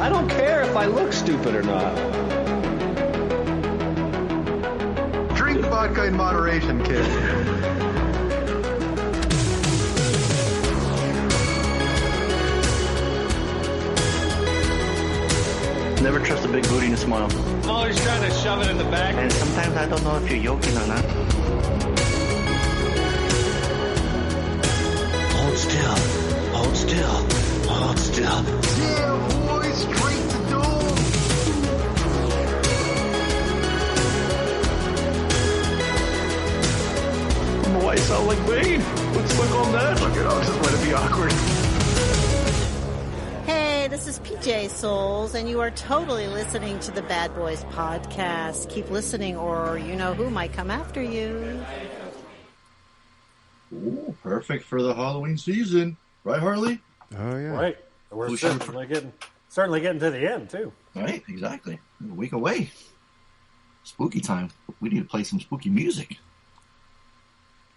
I don't care if I look stupid or not. Drink vodka in moderation, kid. Never trust a big booty to smile. I'm always trying to shove it in the back. And sometimes I don't know if you're joking or not. Hold still. Hold still. Hold still. Yeah, boys, straight to doom. I don't know why you sound like Bane. Let's look on that. Look it up, just let it be awkward. Hey, this is PJ Souls, and you are totally listening to the Bad Boys podcast. Keep listening, or you know who might come after you. Ooh, perfect for the Halloween season. Right, Harley? Oh, yeah. Right. We're certainly getting to the end, too. Right, exactly. A week away. Spooky time. We need to play some spooky music.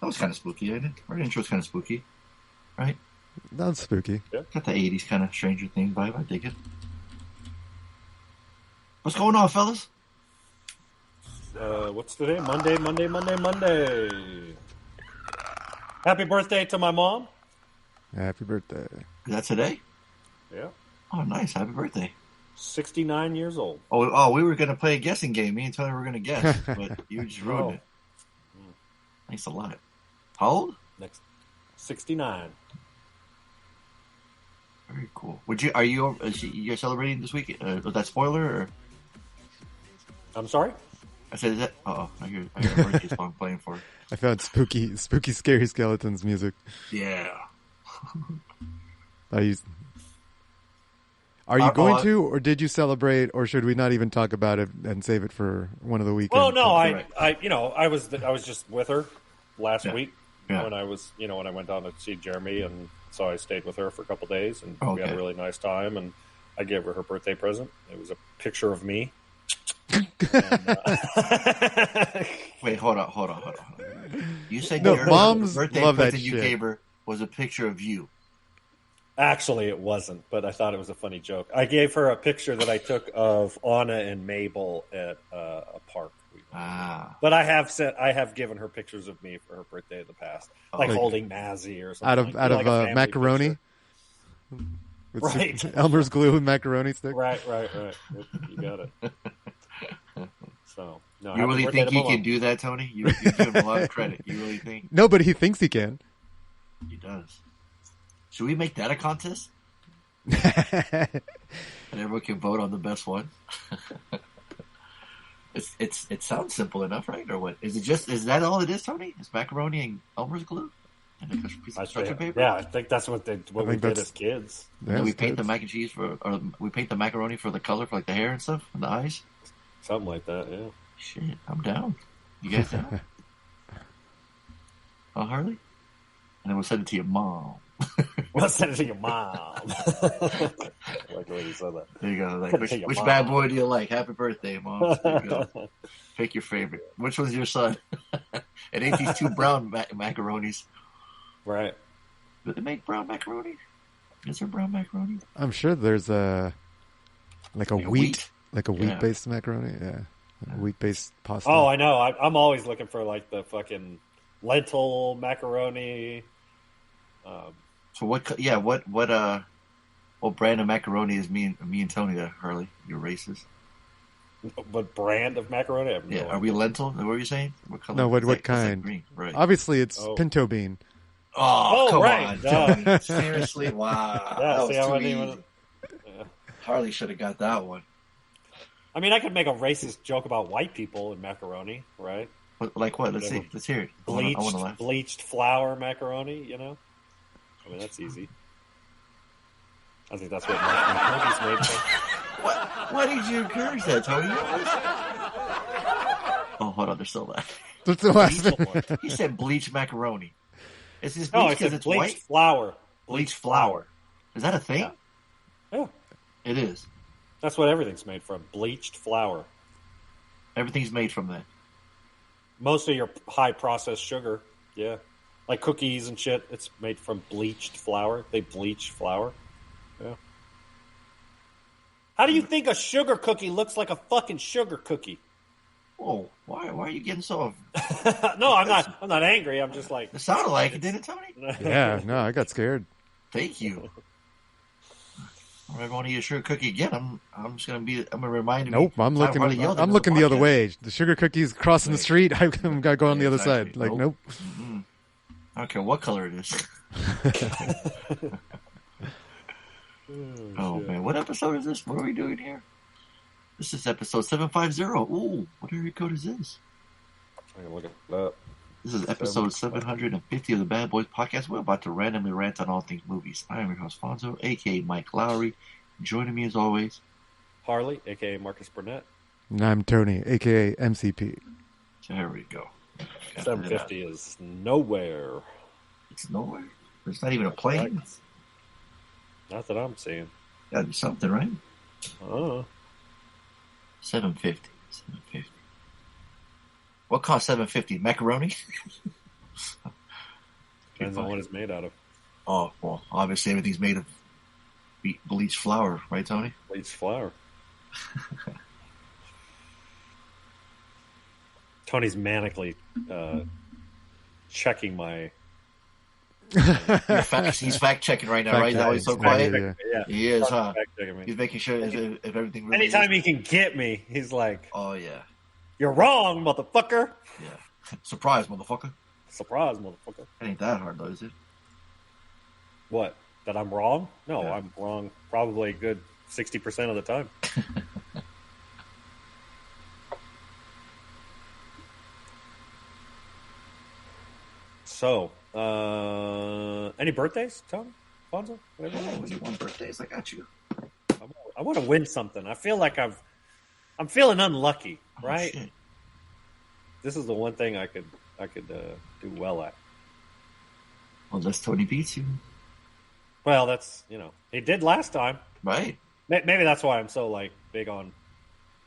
That was kind of spooky, isn't it? Our intro's kind of spooky. Right? That's spooky. Yeah. Got the 80s kind of Stranger Things vibe. I dig it. What's going on, fellas? What's today? Monday. Happy birthday to my mom. Happy birthday. Is that today? Yeah. Oh, nice. Happy birthday. 69 years old. Oh, we were going to play a guessing game. Me and Tony were going to guess, but you just ruined it. Thanks a lot. How old? Next. 69. Very cool. Are you celebrating this week? Was that spoiler or? I'm sorry? I said, is that? I hear a birthday song playing for it. I found spooky, scary skeletons music. Yeah. Are you going to, or did you celebrate, or should we not even talk about it and save it for one of the weekends? Well, no, I was just with her last week when I went down to see Jeremy, and so I stayed with her for a couple of days, and we had a really nice time, and I gave her breirthday present. It was a picture of me. Wait, hold on. You said mom's birthday love present that you shit. gave her was a picture of you. Actually, it wasn't, but I thought it was a funny joke. I gave her a picture that I took of Anna and Mabel at a park. But I have given her pictures of me for her birthday in the past, like holding Mazzy or something. Out of macaroni. Right. Elmer's glue and macaroni stick. Right. You got it. So, no, you really think he can do that, Tony? You give him a lot of credit. You really think? No, but he thinks he can. He does. Should we make that a contest? And everyone can vote on the best one. It sounds simple enough, right? Or what? Is that all it is, Tony? Is macaroni and Elmer's glue? And a piece of construction paper? Yeah, I think that's what we did as kids. And we paint the mac and cheese or we paint the macaroni for the color, for like the hair and stuff, and the eyes. Something like that, yeah. Shit, I'm down. You guys down? Oh, Harley? And then we'll send it to your mom. We'll send it to your mom. I like the way you said that. There you go. Like, which bad boy do you like? Happy birthday, Mom. There you go. Pick your favorite. Which one's your son? It ain't these two brown macaronis. Right. Do they make brown macaroni? Is there brown macaroni? I'm sure there's a wheat based macaroni. Yeah. Wheat based pasta. Oh, I know. I'm always looking for like the fucking lentil macaroni. So what brand of macaroni is me and Tony, Harley? You're racist. What brand of macaroni? Are we lentil? What were you saying? What color? No, what kind? Green. Right. Obviously, it's pinto bean. Oh, come right. on, Tony. Seriously, wow. Yeah, that was too easy. Harley should have got that one. I mean, I could make a racist joke about white people in macaroni, right? Like what? Let's see. Let's hear it. I want to laugh. Bleached flour macaroni, you know? I mean, that's easy. I think that's what macaroni's made from. Why did you encourage that, Tony? Oh, hold on. There's still left. That's the last one. He said bleached macaroni. Is this bleached because it's bleached white? Flour. Bleached flour. Is that a thing? Yeah. It is. That's what everything's made from. Bleached flour. Everything's made from that. Most of your high processed sugar, yeah. Like cookies and shit, it's made from bleached flour. They bleach flour. Yeah. How do you think a sugar cookie looks like a fucking sugar cookie? Oh, why are you getting so? No, I'm not angry. I'm just like. It sounded like it, didn't it, Tony? Yeah, no, I got scared. Thank you. I'm never going to eat a sugar cookie again. I'm just going to remind you. Nope, I'm looking the other way. The sugar cookie's crossing the street. I've got to go on the other side. Like, nope. Mm-hmm. I don't care what color it is. Oh man, what episode is this? What are we doing here? This is episode 750. Ooh, what area code is this? I can look it up. This is episode 750 of the Bad Boys Podcast. We're about to randomly rant on all things movies. I am your host, Fonso, a.k.a. Mike Lowry. Joining me as always, Harley, a.k.a. Marcus Burnett. And I'm Tony, a.k.a. MCP. There we go. 750 is nowhere. It's nowhere? There's not even a plane? Not that I'm seeing. Gotta be something, right? 750. What cost 750? Macaroni? Depends on what it's made out of. Oh, well, obviously everything's made of bleached flour, right, Tony? Bleached flour. Tony's manically checking my... He's fact checking right now, right? Now he's so quiet. Yeah. He is, huh? He's making sure if everything. Really Anytime he can get me, he's like, "Oh yeah, you're wrong, motherfucker." Yeah, surprise, motherfucker. Surprise, motherfucker. It ain't that hard, though, is it? What? That I'm wrong? No, yeah. I'm wrong. Probably a good 60% of the time. So. Any birthdays, Tom? Fonso? Whatever. What do you want birthdays? I got you. I want to win something. I feel like I'm feeling unlucky, right? Shit. This is the one thing I could do well at. Well, unless Tony beats you. Well, that's he did last time, right? Maybe that's why I'm so like big on.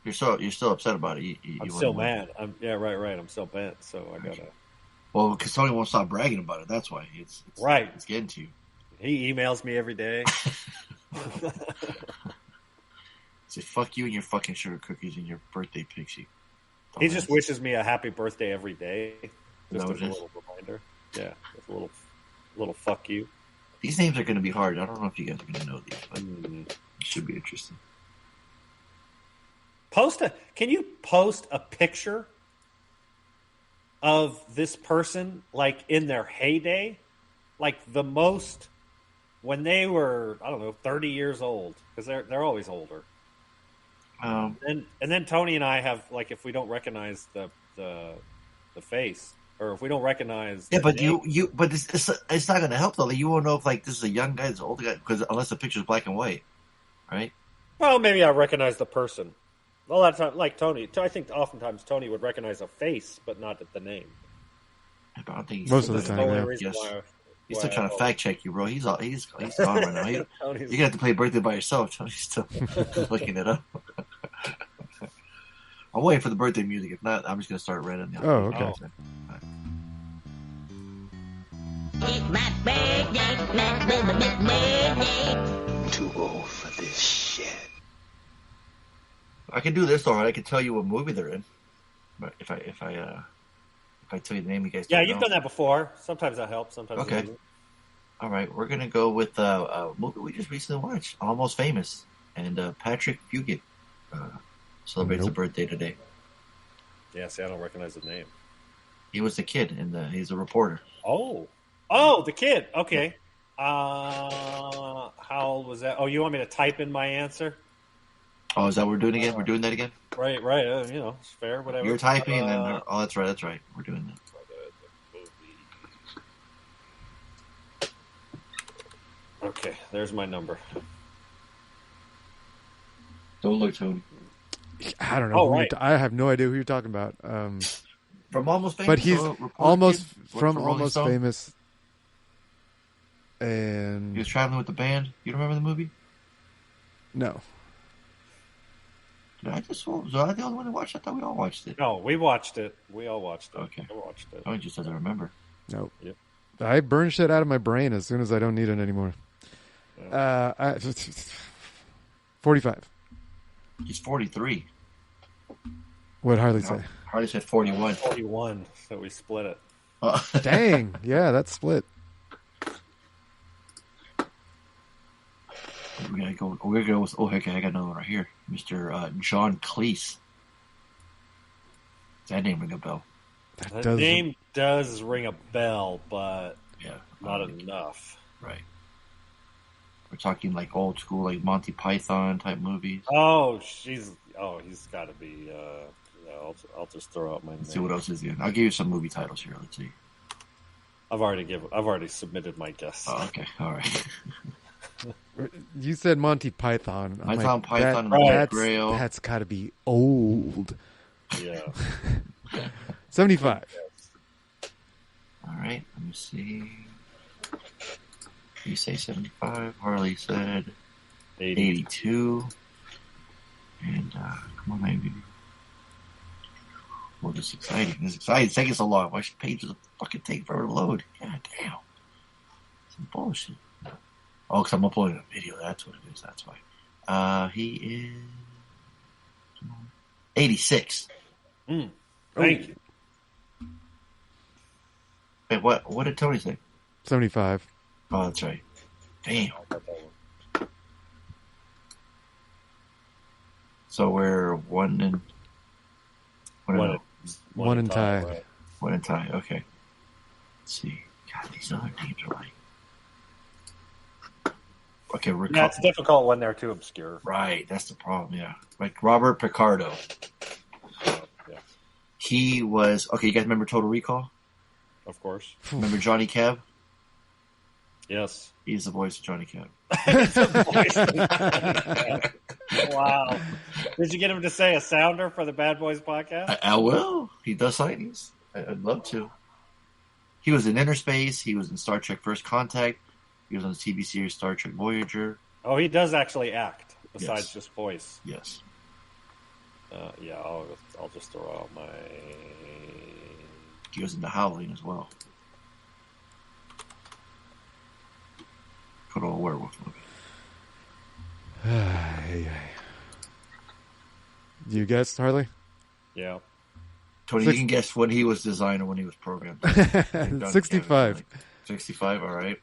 You're still upset about it. I'm still mad. Right. I'm still bent, so I gotta. Well, because Tony won't stop bragging about it. That's why it's right. It's getting to you. He emails me every day. Say fuck you and your fucking sugar cookies and your birthday pixie. He just wishes me a happy birthday every day. Just as a little reminder. Yeah, just a little fuck you. These names are going to be hard. I don't know if you guys are going to know these, but it should be interesting. Can you post a picture of this person, like in their heyday, like the most when they were, I don't know, 30 years old, because they're always older. And then Tony and I have, like, if we don't recognize the face, or if we don't recognize, but it's not going to help though. You won't know if like this is a young guy, this is an older guy, because unless the picture's black and white, right? Well, maybe I recognize the person. A lot of time, like Tony, I think oftentimes Tony would recognize a face, but not the name. I don't think most of the time. He's still trying to fact check you, bro. He's gone right now. You're gonna have to play birthday by yourself. Tony's still looking it up. I'm waiting for the birthday music. If not, I'm just gonna start ranting. Okay. It's my birthday. I'm too old for this shit. I can do this, all right. I can tell you what movie they're in, but if I tell you the name, you guys. Yeah, you've done that before. Sometimes that helps. Sometimes. Okay. All right, we're gonna go with a movie we just recently watched, Almost Famous, and Patrick Fugit celebrates a birthday today. Yeah, see, I don't recognize the name. He was the kid, and he's a reporter. Oh, the kid. Okay. How old was that? Oh, you want me to type in my answer? Oh, is that what we're doing again? We're doing that again? Right. It's fair, whatever. You're typing, and then... Oh, that's right. We're doing that. Okay, there's my number. Don't look, Tony. I don't know. I have no idea who you're talking about. From Almost Famous? But he's almost famous. And... He was traveling with the band. You remember the movie? No. Was I the only one who watched it? I thought we all watched it. No, we watched it. We all watched it. Okay. I watched it. Tony just doesn't remember. Nope. Yep. I burn shit out of my brain as soon as I don't need it anymore. 45. He's 43. What Harley say? Harley said 41. 41, so we split it. Dang. Yeah, that's split. We're gonna go with. Oh, heck! I got another one right here, Mr. John Cleese. Does that name ring a bell? That name does ring a bell, but yeah, not enough. Right. We're talking like old school, like Monty Python type movies. Oh, he's got to be. I'll just throw out my name. Let's see what else is in. I'll give you some movie titles here. Let's see. I've already submitted my guess. Oh, okay, all right. You said Monty Python. Python, Grail. That's got to be old. Yeah. 75. All right, let me see. You say 75. Harley said 82. And come on, maybe. Well, this is exciting. It's taking so long. Why should pages fucking take forever to load? God damn. Some bullshit. Oh, because I'm uploading a video. That's what it is. That's why. He is 86. Thank you. Wait, what did Tony say? 75. Oh, that's right. Damn. So we're one and tie. Right. One and tie. Okay. Let's see. God, these other names are like. Okay, it's difficult when they're too obscure. Right, that's the problem. Yeah, like Robert Picardo. Yeah. He was okay. You guys remember Total Recall? Of course. Remember Johnny Cab? Yes. He's the voice of Johnny Cab. Wow. Did you get him to say a sounder for the Bad Boys podcast? I will. He does sightings. I'd love to. He was in Inner Space. He was in Star Trek First Contact. He was on the TV series Star Trek Voyager. Oh, he does actually act, besides just voice. Yes. Yeah, I'll just throw out my... He was in The Howling as well. Good old werewolf movie. You guessed, Harley? Yeah. Tony, you can guess when he was designed or when he was programmed. 65. 65, all right.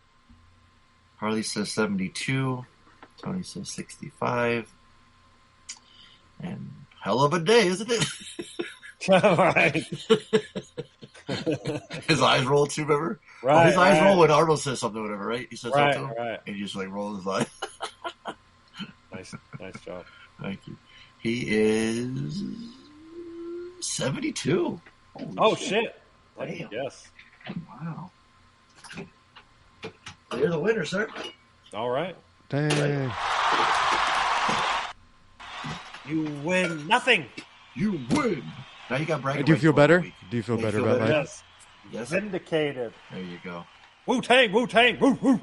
Harley says 72. Tony says 65. And hell of a day, isn't it? All right. His eyes roll too, remember? Right. His eyes roll when Arnold says something, whatever, right? He says something, right. and he just like rolls his eyes. Nice job. Thank you. He is 72. Holy shit. Damn. Yes. Wow. You're the winner, sir. All right. Dang. You win nothing. You win. Now you got bragging. Do you feel better? Week. Do you feel better about life? Yes. Yes. Vindicated. There you go. Wu-Tang, Wu-Tang, woo-woo.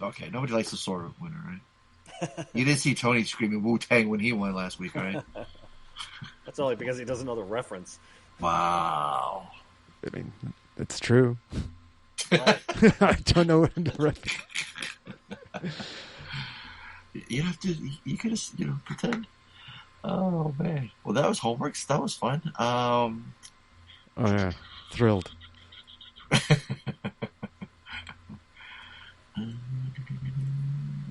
Okay, nobody likes the sort of winner, right? You didn't see Tony screaming Wu-Tang when he won last week, right? That's only because he doesn't know the reference. Wow. I mean, it's true. Right. I don't know what the reference. You have to. You could just, pretend. Oh man. Well, that was homework. That was fun. Oh yeah, thrilled. Let's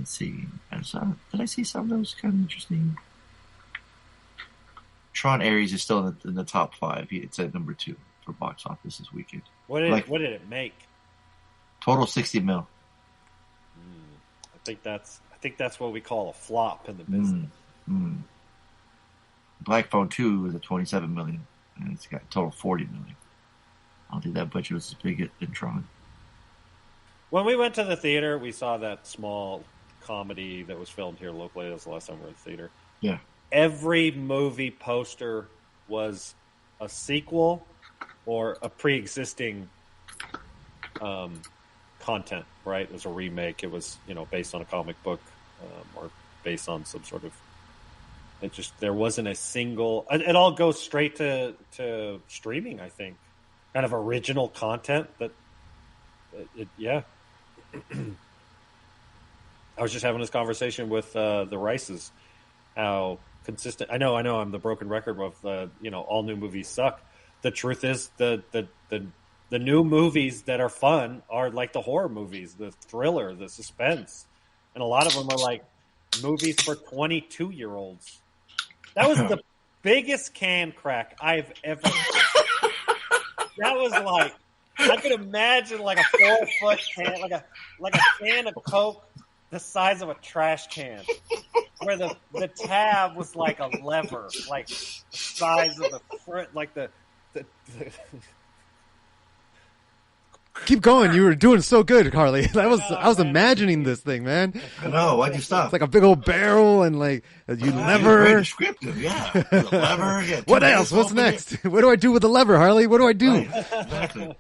see. Did I see some of those kind of interesting? Tron Ares is still in the top 5. It's at number 2 for box office this weekend. What did it make? Total 60 mil. I think that's what we call a flop in the business. Black Phone 2 is at 27 million, and it's got a total 40 million. I don't think that budget was as big in Tron. When we went to the theater, we saw that small comedy that was filmed here locally. That was the last time we were at the theater. Yeah. Every movie poster was a sequel or a pre-existing content, right? It was a remake. It was, based on a comic book or based on some sort of... there wasn't a single... It all goes straight to streaming, I think. Kind of original content that... yeah. I was just having this conversation with the Rices, how consistent. I know. I'm the broken record of all new movies suck. The truth is the new movies that are fun are like the horror movies, the thriller, the suspense, and a lot of them are like movies for 22-year-olds. That was the biggest can crack I've ever heard. That was like, I could imagine like a 4-foot can, like a can of Coke the size of a trash can, where the tab was like a lever, like the size of the front, like the Keep going. You were doing so good, Harley. I was imagining this thing, man. I know. Why'd you stop? It's like a big old barrel and like you lever. Very descriptive, yeah. The lever. Yeah, what else? What's next? What do I do with the lever, Harley? What do I do? Right. Exactly.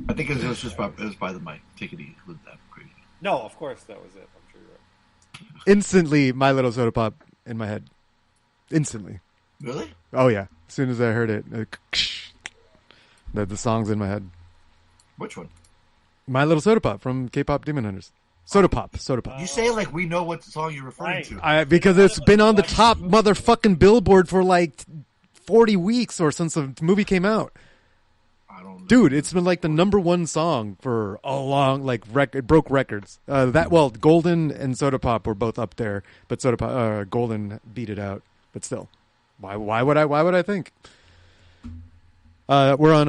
I think it was by the mic. Take it easy with that. Crazy. No, of course that was it. I'm sure you're right. Instantly, My Little Soda Pop in my head. Instantly. Really? Oh yeah. As soon as I heard it, the song's in my head. Which one? My Little Soda Pop from K-Pop Demon Hunters. Soda Pop. You say like we know what song you're referring to. Because it's been on the top motherfucking Billboard for like 40 weeks or since the movie came out. I don't know. Dude, it's been like the number one song for a long, like, it broke records. Golden and Soda Pop were both up there, but Golden beat it out. But still, why would I think? Watched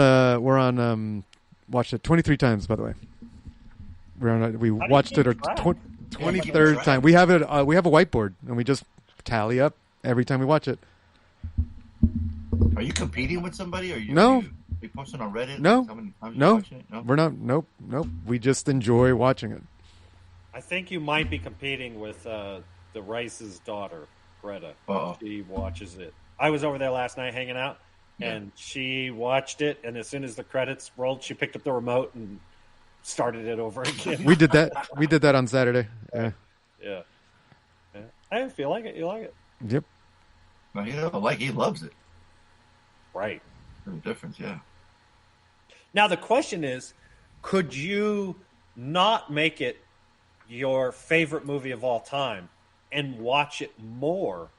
it 23 times, by the way. We watched it our 23rd time. We have it. We have a whiteboard, and we just tally up every time we watch it. Are you competing with somebody? No. Are you posting on Reddit? No. No. We're not. Nope. We just enjoy watching it. I think you might be competing with the Rice's daughter, Greta. Uh-oh. She watches it. I was over there last night hanging out. And she watched it, and as soon as the credits rolled, she picked up the remote and started it over again. We did that. We did that on Saturday. Yeah. I feel like it. You like it? Yep. No, he loves it. Right. There's a difference, yeah. Now the question is, could you not make it your favorite movie of all time and watch it more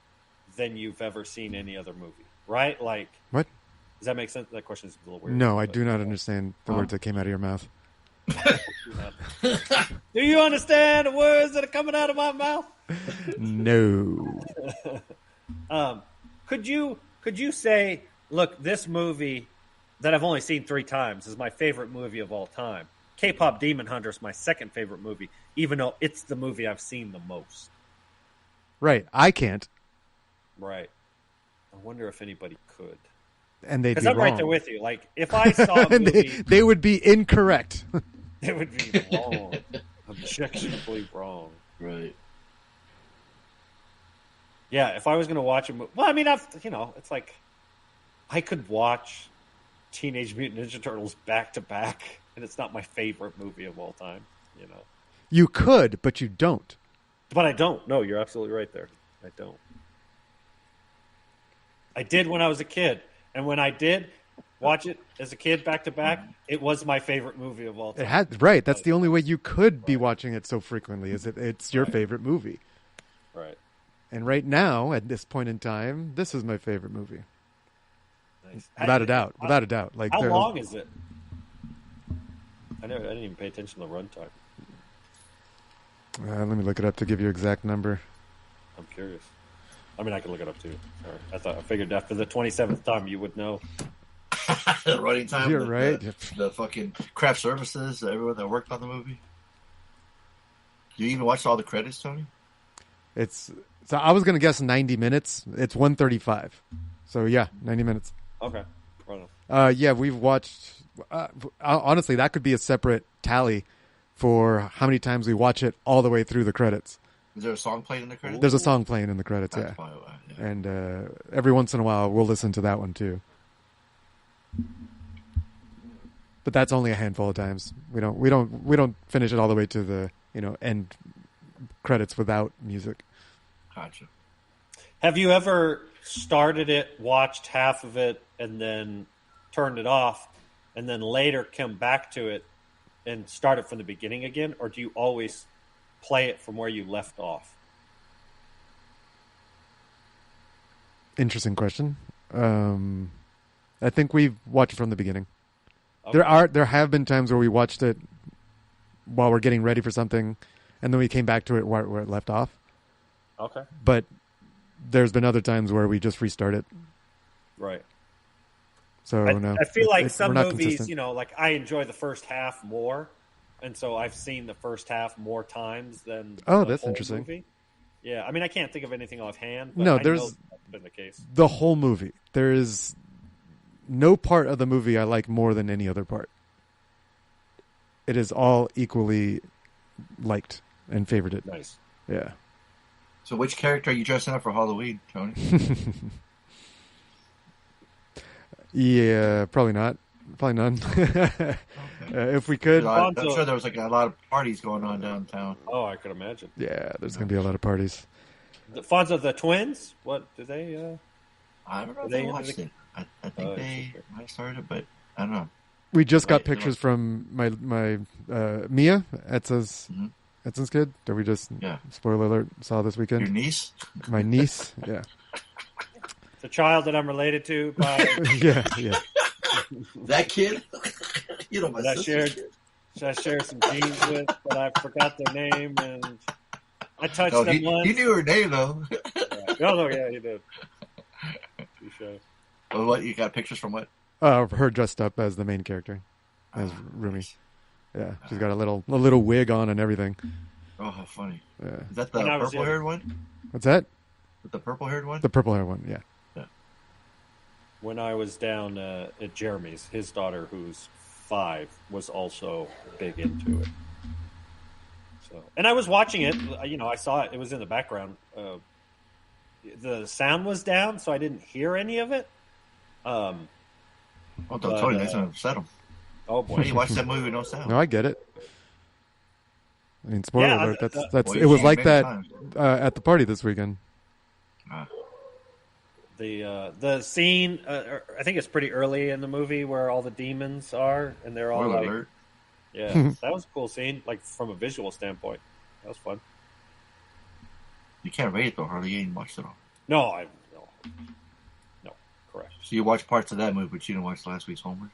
than you've ever seen any other movie? Right? Like, what? Does that make sense? That question is a little weird. No, I do not understand the words that came out of your mouth. Do you understand the words that are coming out of my mouth? No. Could you say, look, this movie that I've only seen 3 times is my favorite movie of all time. K-Pop Demon Hunter is my second favorite movie, even though it's the movie I've seen the most. Right. I can't. Right. I wonder if anybody could. And they'd be wrong. Because I'm right there with you. Like, if I saw a movie... they would be incorrect. They would be wrong. Objectionably wrong. Right. Yeah, if I was going to watch a movie... Well, I mean, it's like... I could watch Teenage Mutant Ninja Turtles back to back, and it's not my favorite movie of all time, You could, but you don't. But I don't. No, you're absolutely right there. I don't. I did when I was a kid, and when I did watch it as a kid back to back, it was my favorite movie of all time. Right. That's the only way you could be watching it so frequently, is it's your favorite movie. Right. And right now, at this point in time, this is my favorite movie. Nice. Without a doubt. Like, how long is it? I didn't even pay attention to the runtime. Let me look it up to give you exact number. I'm curious. I mean, I could look it up too. Sorry. I figured after the 27th time you would know. The running time. You're right. The fucking craft services, everyone that worked on the movie. You even watched all the credits, Tony? So I was going to guess 90 minutes. It's 135. So yeah, 90 minutes. Okay. Right yeah, we've watched. Honestly, that could be a separate tally for how many times we watch it all the way through the credits. Is there a song playing in the credits? There's a song playing in the credits. That's yeah. Yeah. And every once in a while, we'll listen to that one too. But that's only a handful of times. We don't finish it all the way to the end credits without music. Gotcha. Have you ever started it, watched half of it, and then turned it off, and then later come back to it and start it from the beginning again, or do you always play it from where you left off? Interesting question. I think we've watched it from the beginning. Okay. There have been times where we watched it while we're getting ready for something, and then we came back to it where it left off. Okay. But there's been other times where we just restart it. Right. So I feel like some we're not movies, consistent. like I enjoy the first half more, and so I've seen the first half more times than the that's whole interesting. movie. Yeah, I mean I can't think of anything offhand. But No, I there's know that's been the case. the whole movie. There is no part of the movie I like more than any other part. It is all equally liked and favorited. Nice. Yeah. So which character are you dressing up for Halloween, Tony? Yeah, probably not. Probably none. Okay. If we could. I'm sure there was like a lot of parties going on downtown. Oh, I could imagine. Yeah, there's going to be a lot of parties. The Fonso, the twins. What do they? I don't know if They I watched it. I think they might have started, but I don't know. We just got Right, pictures from my Mia, Etza's kid, that we just, spoiler alert, saw this weekend. Your niece? My niece, yeah. The child that I'm related to by yeah. That kid? You know my that sister. I shared some genes with, but I forgot their name, and I touched them once. He knew her name though. Yeah, he did. Touche. Well, what you got pictures from what? Her dressed up as the main character, as Rumi. Nice. Yeah, she's got a little wig on and everything. Oh, how funny! Yeah. Is that the purple-haired one? What's that? The purple-haired one? The purple hair one, yeah. When I was down at Jeremy's, his daughter, who's 5, was also big into it. So, and I was watching it. I saw it. It was in the background. The sound was down, so I didn't hear any of it. Don't tell you that's gonna upset him. Oh boy! Why do you watch that movie with no sound? No, I get it. I mean, spoiler alert. That's well, it was like that times. at the party this weekend. The scene, I think it's pretty early in the movie where all the demons are, and they're all Spoiler like, alert. yeah, that was a cool scene, like from a visual standpoint. That was fun. You can't rate it though, Harley. You ain't watched it all. No, correct. So you watched parts of that movie, but you didn't watch last week's homework.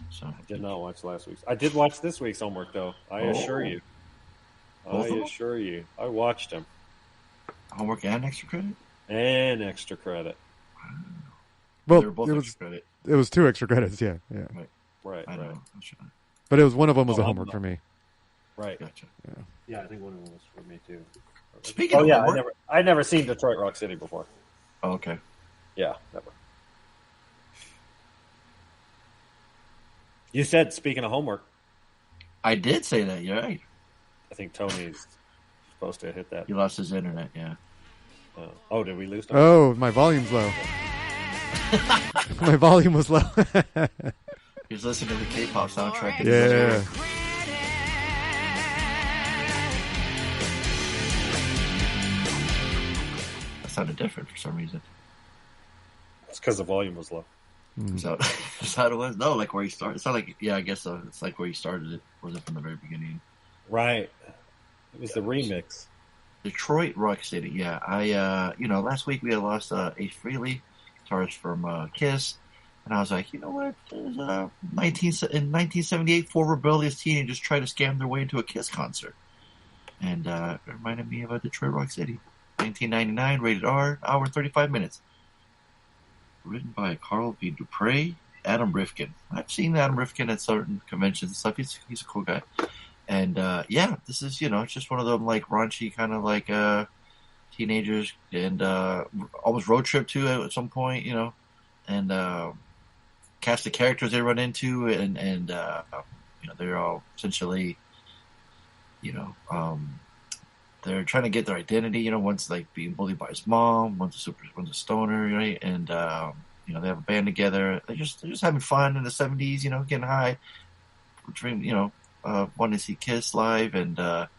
So I did not watch last week's. I did watch this week's homework, though. I assure you. Both of them? I watched them. Homework and extra credit? And extra credit. Well, they were both extra credit. It was 2 extra credits, yeah. Right. I know. But it was one of them was a homework for me. Right. Gotcha. Yeah, I think one of them was for me too. Speaking of homework, I'd never seen Detroit Rock City before. Oh, okay. Yeah, never. You said, speaking of homework. I did say that, you're right. I think Tony's supposed to hit that. He lost his internet, yeah. Did we lose Tony? Oh, my volume's low. My volume was low. He's listening to the K-pop soundtrack. Yeah. That sounded different for some reason. It's because the volume was low. Is that how it was? No, like where he started. It's not like, I guess so. It's like where he started it. Was it from the very beginning? Right. It was the remix. Detroit Rock City. Yeah, I last week we had lost Ace Frehley, guitarist from Kiss, and I was like, you know what? There's in 1978, 4 rebellious teenagers tried to scam their way into a Kiss concert, and it reminded me of Detroit Rock City, 1999, rated R, hour 35 minutes. Written by Carl V. Dupre, Adam Rifkin. I've seen Adam Rifkin at certain conventions and stuff. He's a cool guy. And this is, it's just one of them like raunchy kind of like teenagers and almost road trip too at some point, and cast the characters they run into and they're all essentially, they're trying to get their identity, one's like being bullied by his mom, one's a stoner, right? And they have a band together. They're just having fun in the 70s, getting high, dream, wanting to see Kiss live, they're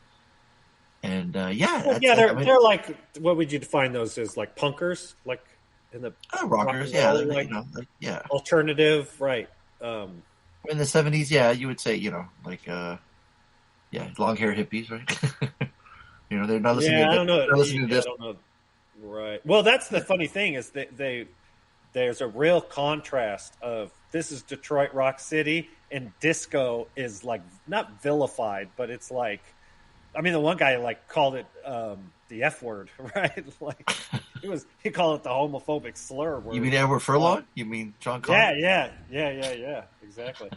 like, what would you define those as? Like punkers, like in the rockers, alternative, right? In the 70s, yeah, you would say, long hair hippies, right? They're not listening. I don't know. They're listening to this. I don't know. Right. Well, that's the funny thing is there's a real contrast of this is Detroit Rock City and disco is like not vilified, but it's like, I mean, the one guy like called it the F word, right? Like he called it the homophobic slur word. You mean Edward Furlong? You mean John Connor? Yeah, exactly.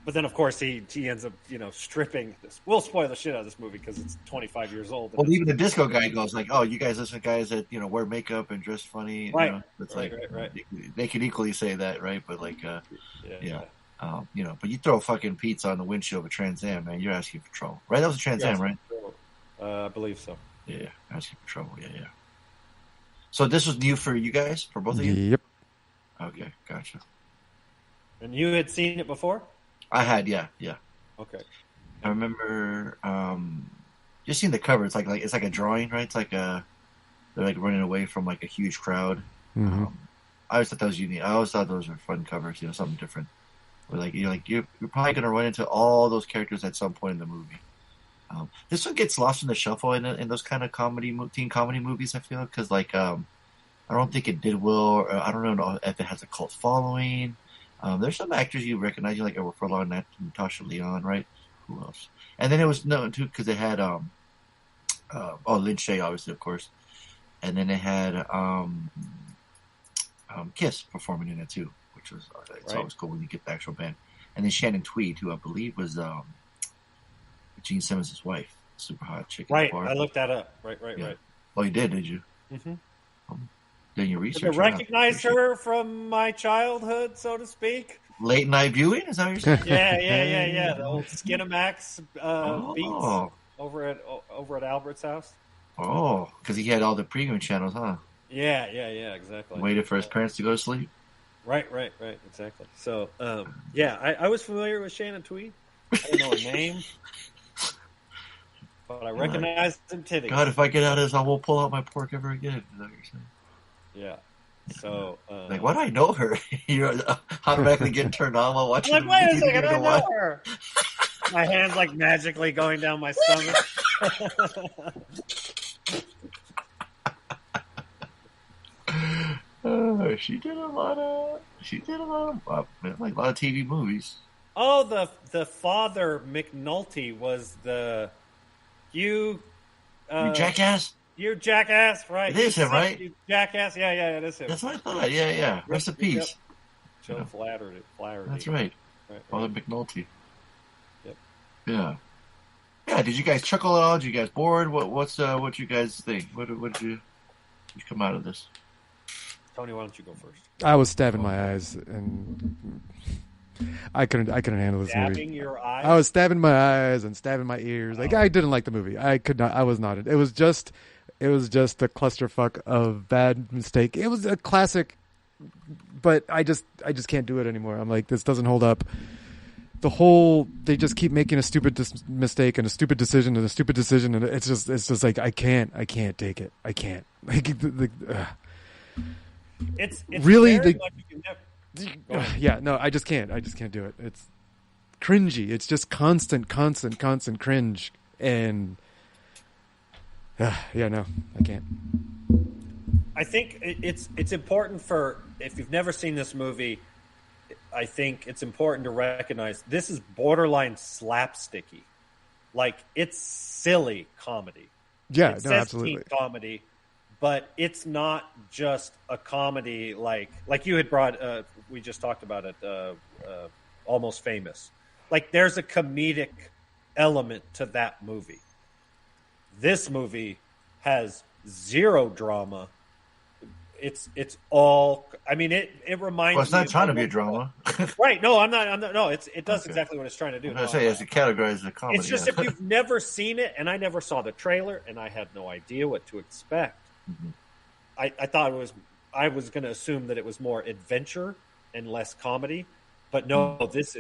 But then, of course, he ends up, stripping this. We'll spoil the shit out of this movie because it's 25 years old. Well, even the disco guy goes like, "Oh, you guys listen to guys that wear makeup and dress funny." Right. It's right. They could equally say that, right? But like, yeah. But you throw fucking pizza on the windshield of a Trans Am, man, you're asking for trouble, right? That was a Trans Am, right? I believe so. Yeah, asking for trouble. Yeah. So this was new for you guys, for both of you. Yep. Okay, gotcha. And you had seen it before? I had, yeah. Okay. I remember just seeing the cover. It's like it's like a drawing, right? It's like they're like running away from like a huge crowd. Mm-hmm. I always thought that was unique. I always thought those were fun covers, something different. Where like you're probably gonna run into all those characters at some point in the movie. This one gets lost in the shuffle in those kind of teen comedy movies. I feel because like I don't think it did well. Or I don't know if it has a cult following. There's some actors you recognize, like Edward Furlong, Natasha Lyonne, right? Who else? And then it was known too because it had Lynn Shay, obviously, of course, and then it had Kiss performing in it too, which was it's always cool when you get the actual band. And then Shannon Tweed, who I believe was Gene Simmons' wife, super hot chick. Right, I looked that up. Right. Oh, you did you? Mm-hmm. Then you research. Did I recognize her from my childhood, so to speak? Late night viewing? Is that what you're saying? Yeah. The old Skinamax beats over at Albert's house. Oh, because he had all the premium channels, huh? Yeah, exactly. Waited for his parents to go to sleep. Right, exactly. So, I was familiar with Shannon Tweed. I didn't know her name, but I recognized them titties. God, if I get out of this, I won't pull out my pork ever again. Is that what you're saying? Yeah. So, like, why do I know her? You're automatically getting turned on while watching. I'm like, wait a second, I know her. My hand's like magically going down my stomach. She did a lot of TV movies. Oh, the father McNulty was you jackass. You jackass, right? It is him, right? You jackass, yeah, it is him. That's what I thought. Yeah. Rest in peace. Joe Flaherty. That's right. Father McNulty. Yep. Yeah. Yeah. Did you guys chuckle at all? Did you guys bored? What you guys think? What did you come out of this? Tony, why don't you go first? I was stabbing my eyes and I couldn't handle this movie. Stabbing your eyes? I was stabbing my eyes and stabbing my ears. Like I didn't like the movie. I was not. It was just a clusterfuck of bad mistake. It was a classic, but I just can't do it anymore. I'm like, this doesn't hold up. They just keep making a stupid mistake and a stupid decision and a stupid decision, and it's just like I can't take it. I can't. It's really yeah. No, I just can't do it. It's cringy. It's just constant cringe, and no, I can't. I think it's important if you've never seen this movie, I think it's important to recognize this is borderline slapsticky. Like, it's silly comedy. Yeah, it no, says absolutely. teen comedy, but it's not just a comedy like you had brought. We just talked about it. Almost Famous. Like, there's a comedic element to that movie. This movie has zero drama. It's all. I mean, it reminds. Well, it's not trying to be a drama, right? No, I'm not. No, it does exactly what it's trying to do. I say, as it categorized as a comedy. It's just if you've never seen it, and I never saw the trailer, and I had no idea what to expect. Mm-hmm. I thought I was going to assume that it was more adventure and less comedy, but no, this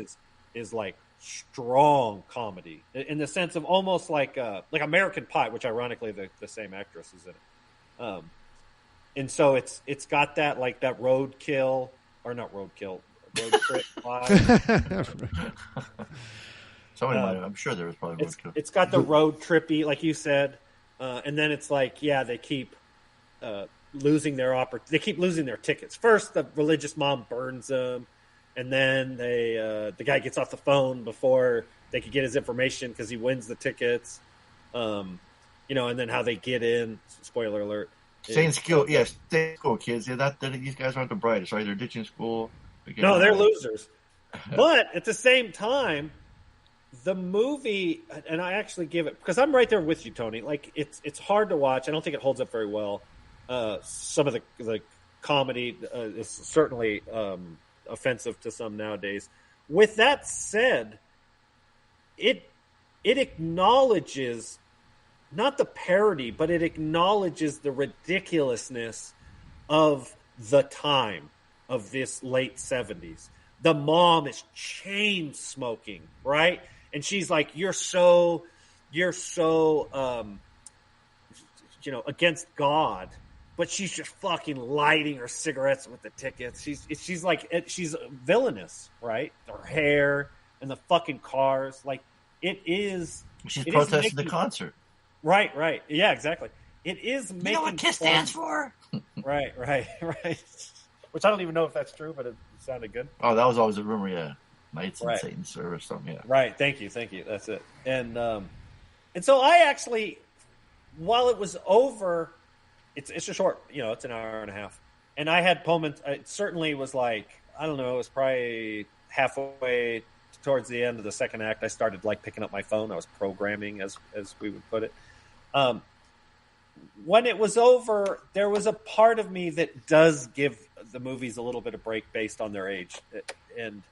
is like strong comedy in the sense of almost like American Pie, which ironically the same actress is in it. And so it's got that like that road trip vibe. I'm sure there was probably roadkill. It's got the road trippy, like you said. And then it's like, they keep losing they keep losing their tickets. First, the religious mom burns them, and then the guy gets off the phone before they could get his information because he wins the tickets. And then how they get in. Spoiler alert. Stay in school, stay in school, kids. These guys aren't the brightest, right? They're ditching school. No, they're losers. But at the same time, the movie, and I actually give it, because I'm right there with you, Tony. Like, it's hard to watch. I don't think it holds up very well. Some of the comedy is certainly offensive to some nowadays. With that said, it acknowledges not the parody, but it acknowledges the ridiculousness of the time of this late 70s. The mom is chain smoking, right? And she's like, you're so against God, but she's just fucking lighting her cigarettes with the tickets. She's villainous, right? Her hair and the fucking cars, like it is. She's protesting the concert. Right. Yeah, exactly. It is making. You know what KISS stands for? Right. Which I don't even know if that's true, but it sounded good. Oh, that was always a rumor, yeah. Knights in Satan's service, something, yeah. Right. Thank you. That's it. And so I actually, while it was over, it's a short, it's an hour and a half, and I had moments. It certainly was like, I don't know, it was probably halfway towards the end of the second act. I started like picking up my phone. I was programming, as we would put it. When it was over, there was a part of me that does give the movies a little bit of break based on their age. And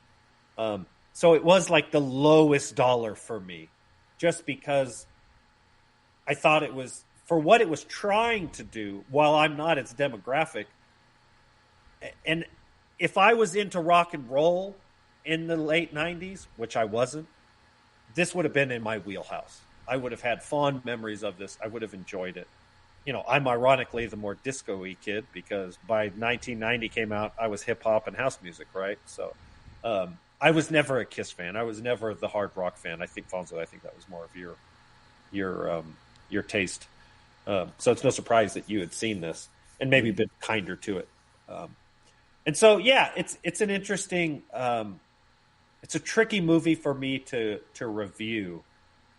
so it was like the lowest dollar for me, just because I thought it was, for what it was trying to do, while I'm not its demographic. And if I was into rock and roll in the late 90s, which I wasn't, this would have been in my wheelhouse. I would have had fond memories of this. I would have enjoyed it. I'm ironically the more disco-y kid, because by 1990 came out, I was hip-hop and house music, right? So I was never a KISS fan. I was never the hard rock fan. I think, Fonso, that was more of your taste. So it's no surprise that you had seen this and maybe been kinder to it. And so, it's an interesting, it's a tricky movie for me to review,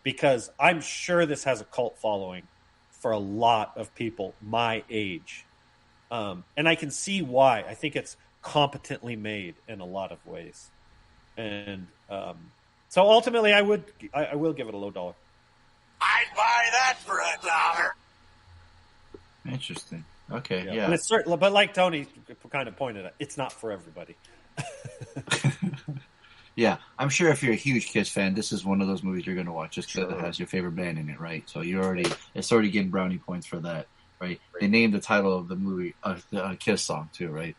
because I'm sure this has a cult following for a lot of people my age. And I can see why. I think it's competently made in a lot of ways. And so ultimately I will give it a low dollar. I'd buy that for $1. Interesting. Okay, yeah. And it's certain, but like Tony kind of pointed out, it's not for everybody. Yeah, I'm sure if you're a huge KISS fan, this is one of those movies you're going to watch just because it has your favorite band in it, right? So it's already getting brownie points for that, right? They named the title of the movie the KISS song too, right?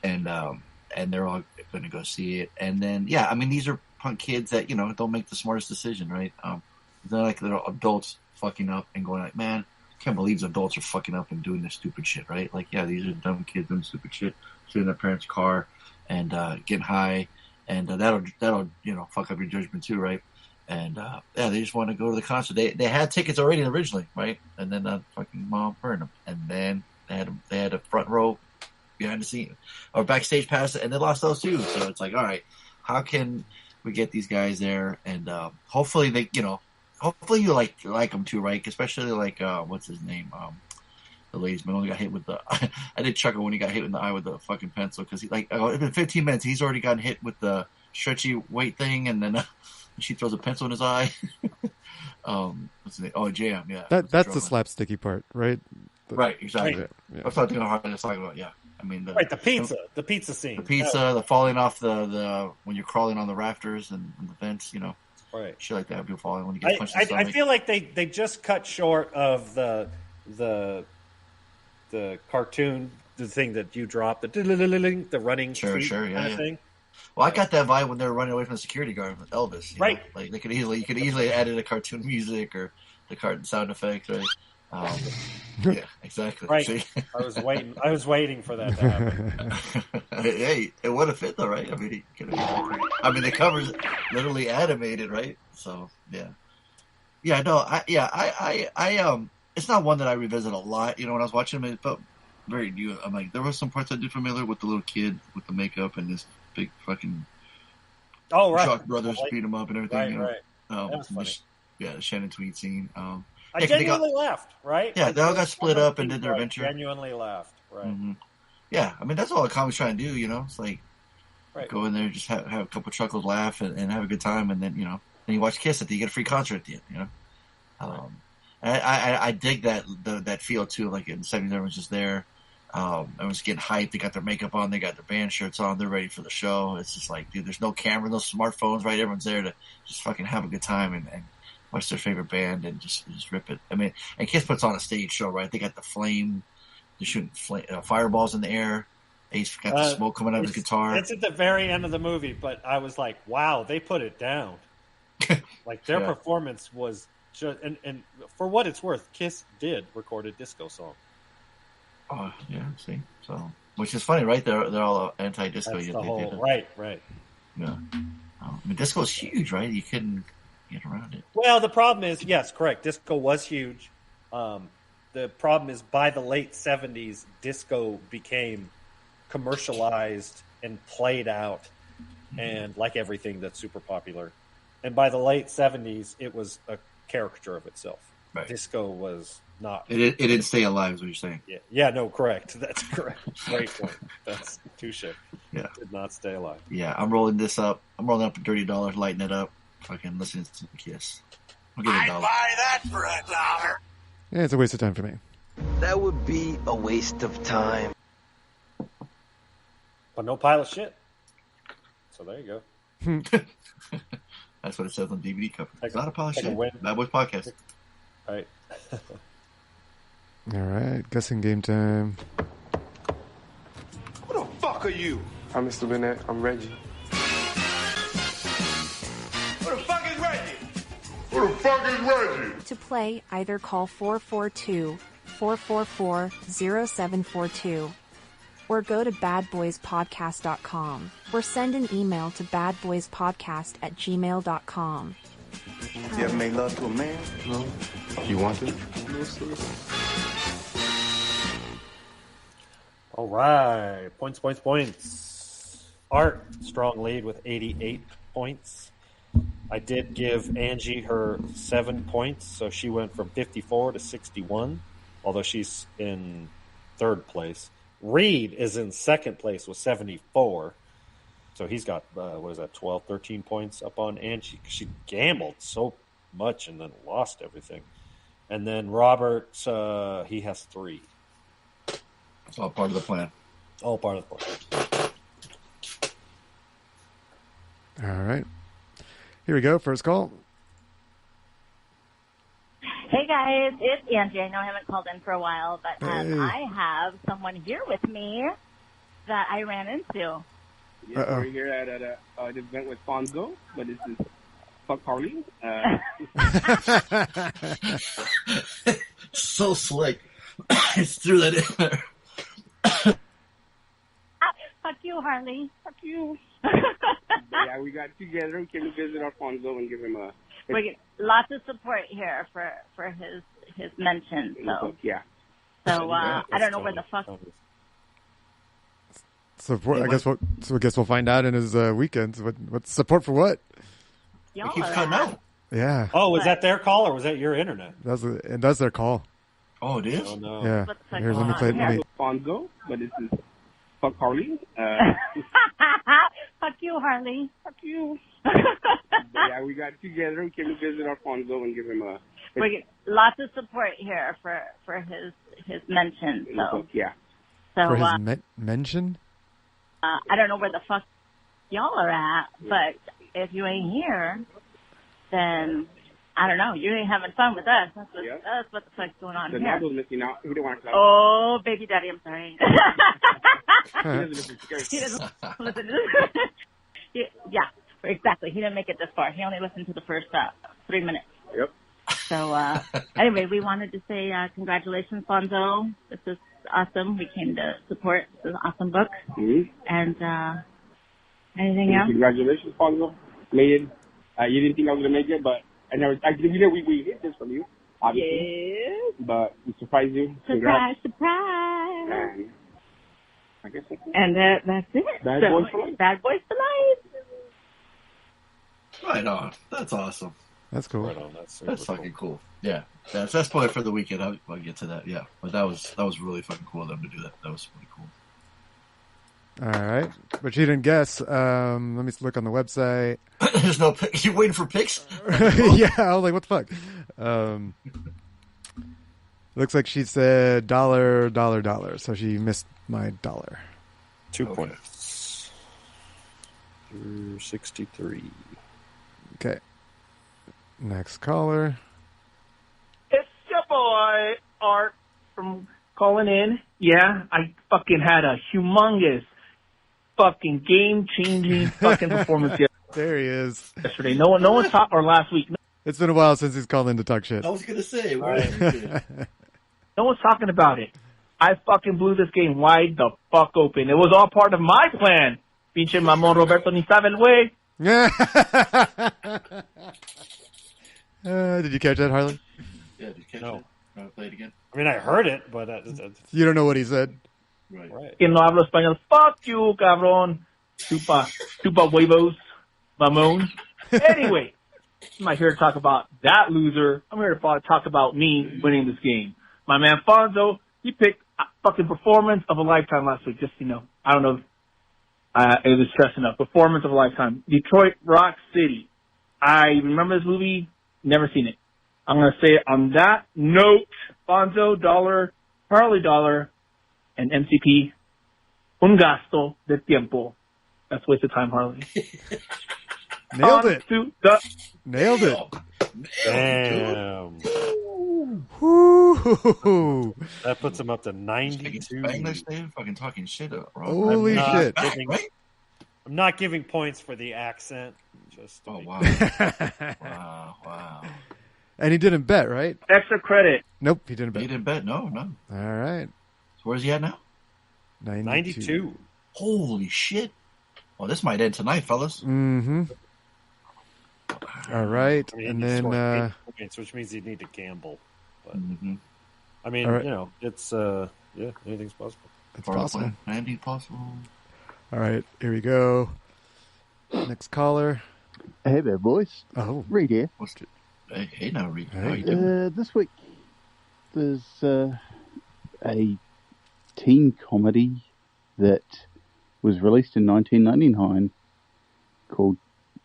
And they're all going to go see it. And then, these are punk kids that don't make the smartest decision, right? They're like little adults fucking up and going like, man, I can't believe adults are fucking up and doing this stupid shit, right? Like, these are dumb kids doing stupid shit, sitting in their parents' car and getting high. And that'll fuck up your judgment too, right? And they just want to go to the concert. They had tickets already originally, right? And then the fucking mom burned them. And then they had a front row behind the scene or backstage pass, and they lost those too. So it's like, all right, how can we get these guys there? And hopefully they, hopefully you like them too, right? Especially like what's his name? The ladies man only got hit with the. I did chuckle when he got hit in the eye with the fucking pencil, because it's been 15 minutes. He's already gotten hit with the stretchy weight thing, and then she throws a pencil in his eye. What's his name? Oh, Jam. Yeah, that's the slapsticky part, right? Right, exactly. Right. Yeah. That's what I think I was talking about. Yeah, I mean the pizza scene, the falling off the when you're crawling on the rafters and the vents, right, shit like that. People falling when you get punched in the stomach. I feel like they just cut short of the cartoon, the thing that you dropped, the running sure, kind of thing. Well, I got that vibe when they were running away from the security guard with Elvis. Right. Like you could easily added a cartoon music or the cartoon sound effects, right? Yeah, exactly. Right. See? I was waiting for that to happen. Hey, it would have fit though, right? I mean, the cover's literally animated, right? So yeah. No, it's not one that I revisit a lot. You know, when I was watching it felt very new. I'm like, there were some parts I did familiar with the little kid with the makeup and this big fucking Shock Brothers beat him up and everything. Right. That was funny. The Shannon Tweed scene. I genuinely laughed, right? Yeah, they all got split up and did their adventure. Genuinely laughed, right? Mm-hmm. Yeah, I mean that's all a comic's trying to do. You know, it's like go in there, just have a couple chuckles, laugh, and have a good time, and then then you watch Kiss at the you get a free concert at the end. You know, I dig that feel too. Like in the '70s, everyone's just there. Everyone's getting hyped. They got their makeup on. They got their band shirts on. They're ready for the show. It's just like, dude, there's no camera, no smartphones, right? Everyone's there to just fucking have a good time and watch their favorite band and just rip it. I mean, and Kiss puts on a stage show, right? They got the flame. They're shooting fireballs in the air. Ace got the smoke coming out of his guitar. It's at the very end of the movie, but I was like, wow, they put it down. Like their performance was just, and for what it's worth, Kiss did record a disco song. Oh yeah, see, so which is funny, right? They're all anti-disco. That's the whole, right. Yeah, I mean, disco is huge, right? You couldn't get around it. Well, the problem is, yes, correct. Disco was huge. The problem is, by the late '70s, disco became commercialized and played out, and like everything that's super popular. And by the late '70s, it was a caricature of itself. Right. Disco was not. It didn't stay alive, is what you're saying. Yeah, no, correct. That's correct. Great point. That's touche. Yeah. Did not stay alive. Yeah, I'm rolling this up. I'm rolling up a $30, lighting it up, fucking listening to some Kiss. I'll give it $1. I'd buy that for $1. Yeah, it's a waste of time for me. That would be a waste of time. But no pile of shit. So there you go. That's what it says on DVD cover. It's not a pile of shit. Win. Bad Boys Podcast. All right. All right, guessing game time. Who the fuck are you? I'm Mr. Burnett. I'm Reggie. Who the fuck is Reggie? Who the fuck is Reggie? To play, either call 442-444-0742 or go to badboyspodcast.com or send an email to badboyspodcast@gmail.com. You ever made love to a man? No. You want to? No, sir. All right. Points. Art, strong lead with 88 points. I did give Angie her 7 points, so she went from 54 to 61, although she's in third place. Reed is in second place with 74. So he's got, 12, 13 points up on Angie. She gambled so much and then lost everything. And then Robert, he has 3. It's all part of the plan. All part of the plan. All right. Here we go. First call. Hey guys, it's Angie. I know I haven't called in for a while, but Hey. I have someone here with me that I ran into. Yeah, we're here at an event with Fonso, but this is fuck Harley. So slick. Just threw that in there. Fuck you, Harley. Fuck you. Yeah, we got together. We came to visit our Fonso and give him a. We get lots of support here for his mention. So yeah. So I don't know where the fuck. Support. I guess we'll find out in his weekends. What's support for what? Y'all It keeps are cutting at. out. Yeah. Oh, was that their call or was that your internet? That's their call. Oh, it is? Oh, no. Yeah. What's the Here, let me call play. on Let me. Fonso, but this is fuck Harley. Fuck you, Harley. Fuck you. Yeah, we got together. We came to visit our Fonso and give him a. We get lots of support here for his mention. So yeah. So For his mention? I don't know where the fuck y'all are at, but if you ain't here, then I don't know. You ain't having fun with us. That's what the fuck's going on The here. Nabo's missing out. He didn't want to play. Oh, baby daddy, I'm sorry. He doesn't listen to He doesn't listen to this. Yeah, exactly. He didn't make it this far. He only listened to the first 3 minutes. Yep. So anyway, we wanted to say congratulations, Fonso. This is awesome. We came to support. This is an awesome book. Mm-hmm. And anything else? Congratulations, Fonso. Made it. You didn't think I was gonna make it, but I never. Actually, we hit this from you. obviously. Yes. But we surprised you. Surprise, surprise. And I guess that's it. And that's it. Bad Boys for Life. Bad Boys for Life. Right on. That's awesome. That's cool. Right on. That's fucking cool. Yeah, that's probably for the weekend. I'll get to that. Yeah, but that was really fucking cool of them to do that. That was pretty cool. All right, but she didn't guess. Let me look on the website. There's no. You waiting for picks? Yeah, I was like, what the fuck? Looks like she said $, so she missed my $. 2 points. 63. Okay. Next caller. It's your boy, Art, from calling in. Yeah, I fucking had a humongous fucking game-changing fucking performance There he is. yesterday. No one talked, or last week. It's been a while since he's called in to talk shit. I was gonna say, No one's talking about it. I fucking blew this game wide the fuck open. It was all part of my plan. Pinche mamón Roberto ni sabe el güey. Did you catch that, Harley? Yeah, did you catch it? Play it again. I mean, I heard it, but you don't know what he said. Right. Que no hablo español. Fuck you, cabrón. Chupa huevos, mamón. Anyway, I'm not here to talk about that loser. I'm here to talk about me winning this game. My man Fonso, he picked a fucking performance of a lifetime last week. Just, I don't know if it was stress enough. Performance of a lifetime. Detroit Rock City. I remember this movie. Never seen it. I'm going to say it on that note. Fonso, $, Harley, $, and MCP, un gasto de tiempo. That's waste of time, Harley. Nailed it. Nailed it. Damn. Woo. That puts him up to 92. English, Dave, fucking talking shit. Holy shit. I'm not giving points for the accent. Just wow. Wow. And he didn't bet, right? Extra credit. Nope, he didn't bet. He didn't bet, no. All right. So where's he at now? 92. Holy shit. Well, this might end tonight, fellas. Mm-hmm. All right. I mean, and then... points, which means he'd need to gamble. But, mm-hmm. I mean, right. It's, anything's possible. It's possible. Andy, possible. All right, here we go. Next caller. Hey there, boys. Oh. Reed here. Hey now, Reed. How you doing? This week, there's a teen comedy that was released in 1999 called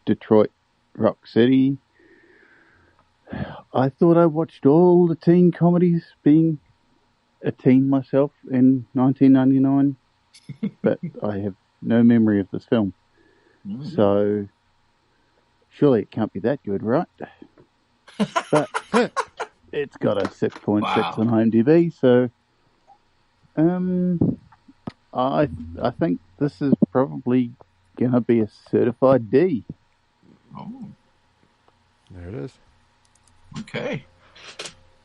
Detroit Rock City. I thought I watched all the teen comedies being a teen myself in 1999, but I have no memory of this film. Mm-hmm. So, surely it can't be that good, right? But it's got a 6.6 on IMDb, so I think this is probably going to be a certified D. Oh. There it is. Okay.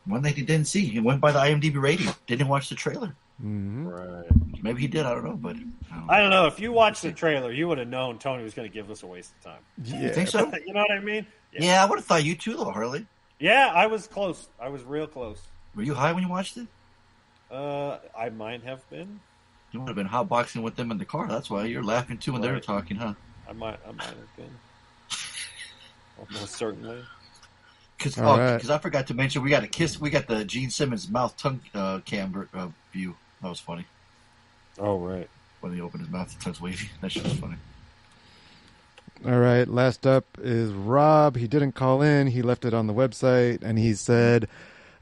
One that he didn't see. He went by the IMDb rating. Didn't watch the trailer. Mm-hmm. Right. Maybe he did. I don't know. But I don't know. If you watched the trailer, you would have known Tony was going to give us a waste of time. Yeah. You think so? You know what I mean? Yeah, I would have thought you too, though, Harley. Yeah, I was close. I was real close. Were you high when you watched it? I might have been. You would have been hotboxing with them in the car. That's why you're laughing too when they were talking, huh? I might have been. Almost certainly. Because I forgot to mention, we got the Gene Simmons mouth tongue cam view. That was funny. Oh, right. When he opened his mouth, the tongue's wavy. That shit was funny. All right, last up is Rob. He didn't call in. He left it on the website, and he said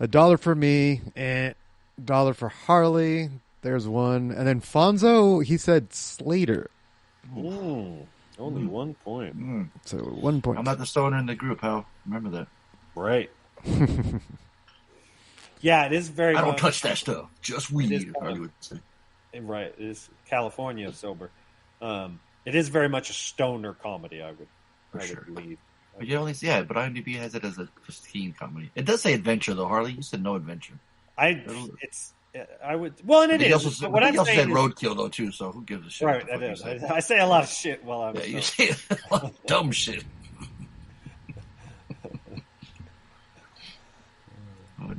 $1 for me and $1 for Harley. There's one. And then Fonso, he said Slater. Only 1 point. So 1 point. I'm not the stoner in the group, pal. Remember that. Right. Yeah, it is very I don't touch that stuff. Just weed, Harley would say. Right. It is California sober. It is very much a stoner comedy, I would believe. But but IMDb has it as a teen comedy. It does say adventure, though, Harley. You said no adventure. I would. Well, and it is. Also, what I'm also saying said roadkill, though, too. So who gives a shit? Right, that is. I say a lot of shit while I'm. Yeah, you say a lot of dumb shit.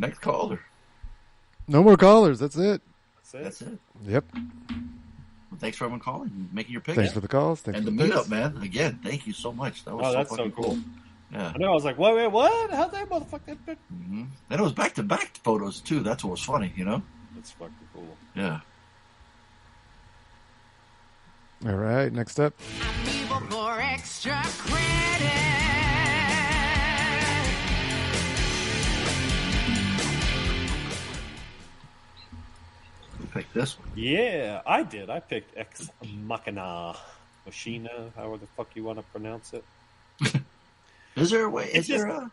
Next caller. No more callers. That's it. That's it. Yep. Well, thanks for everyone calling and making your pick. Thanks for the calls. Thanks and for the the meetup, picks. man. Again, thank you so much. That was that's fucking so cool. Yeah. I know. I was like, wait, what? How'd that motherfucker? Mm-hmm. And it was back-to-back photos, too. That's what was funny, you know? That's fucking cool. Yeah. All right. Next up. Evil for extra credit. Who picked this one? Yeah, I did. I picked Ex Machina. Machina, however the fuck you want to pronounce it. Is there a way? Is there a...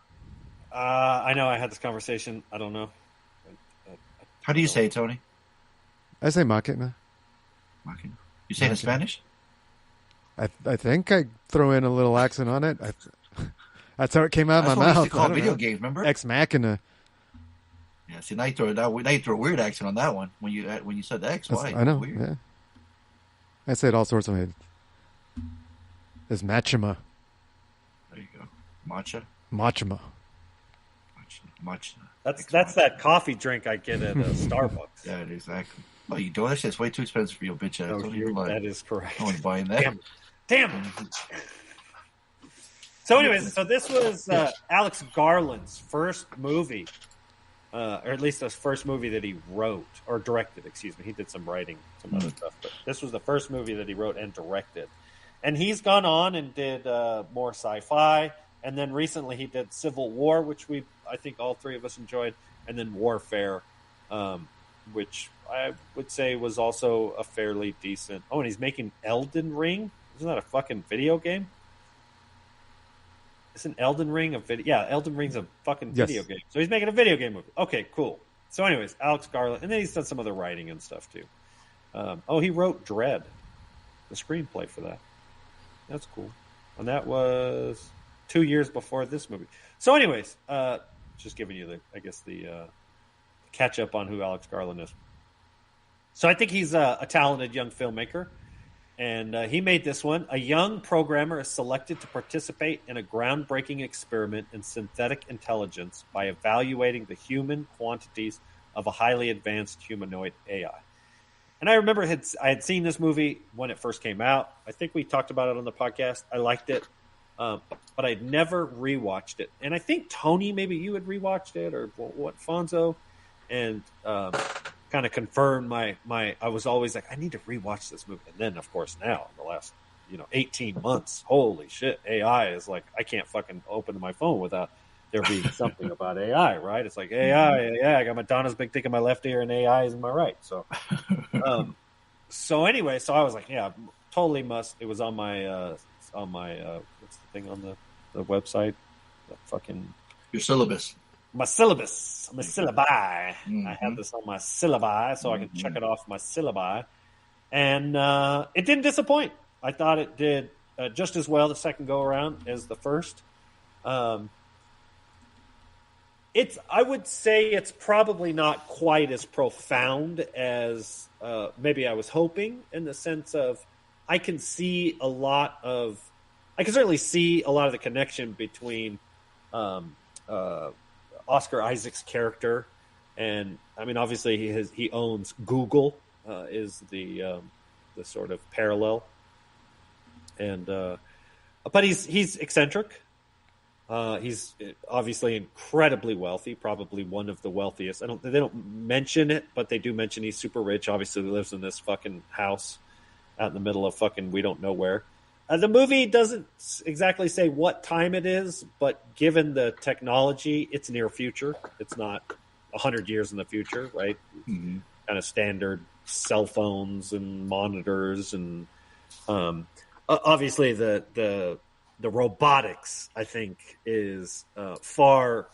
I know I had this conversation. I don't know. How do you say it, Tony? I say Machina. Machina. You say it in Spanish? I think I throw in a little accent on it. That's how it came out of That's my what we mouth. used to call I don't video know. games, remember? Ex Machina. Yeah, see, now you throw a weird accent on that one when you said the X. Why? I know. Weird. Yeah. I say it all sorts of ways. It's Machima. There you go. Matcha. Machima. Matcha. That's that coffee drink I get at Starbucks. Yeah, exactly. Oh, you don't? That shit's way too expensive for your bitch ass. That is correct. No one's buying that. Damn it. So anyways, this was Alex Garland's first movie, or at least the first movie that he wrote, or directed, excuse me. He did some writing, some other stuff, but this was the first movie that he wrote and directed. And he's gone on and did more sci-fi, and then recently he did Civil War, which I think all three of us enjoyed, and then Warfare, which I would say was also a fairly decent... Oh, and he's making Elden Ring? Isn't that a fucking video game? Isn't Elden Ring a video? Yeah, Elden Ring's a fucking video game. So he's making a video game movie. Okay, cool. So anyways, Alex Garland. And then he's done some other writing and stuff, too. He wrote Dread, the screenplay for that. That's cool. And that was 2 years before this movie. So anyways, just giving you the catch up on who Alex Garland is. So I think he's a talented young filmmaker. And he made this one. A young programmer is selected to participate in a groundbreaking experiment in synthetic intelligence by evaluating the human quantities of a highly advanced humanoid AI. And I remember I had seen this movie when it first came out. I think we talked about it on the podcast. I liked it, but I'd never rewatched it. And I think, Tony, maybe you had rewatched it, or what, Fonso? And kind of confirmed my I was always like, I need to rewatch this movie. And then, of course, now, in the last 18 months, holy shit, AI is like, I can't fucking open my phone without there being something about AI, right? It's like, AI, I got Madonna's big dick in my left ear and AI is in my right. So, so anyway, so I was like, yeah, totally must. It was on my what's the thing on the website? That fucking your syllabus. My syllabus, my syllabi. Mm-hmm. I have this on my syllabi, so I can check it off my syllabi. And it didn't disappoint. I thought it did just as well the second go around as the first. I would say it's probably not quite as profound as maybe I was hoping, in the sense of I can certainly see a lot of the connection between Oscar Isaac's character, and I mean, obviously he owns Google, is the sort of parallel, and but he's eccentric. He's obviously incredibly wealthy, probably one of the wealthiest. They don't mention it, but they do mention he's super rich. Obviously, he lives in this fucking house out in the middle of fucking we don't know where. The movie doesn't exactly say what time it is, but given the technology, it's near future. It's not 100 years in the future, right? Mm-hmm. Kind of standard cell phones and monitors, and obviously the robotics, I think, is far,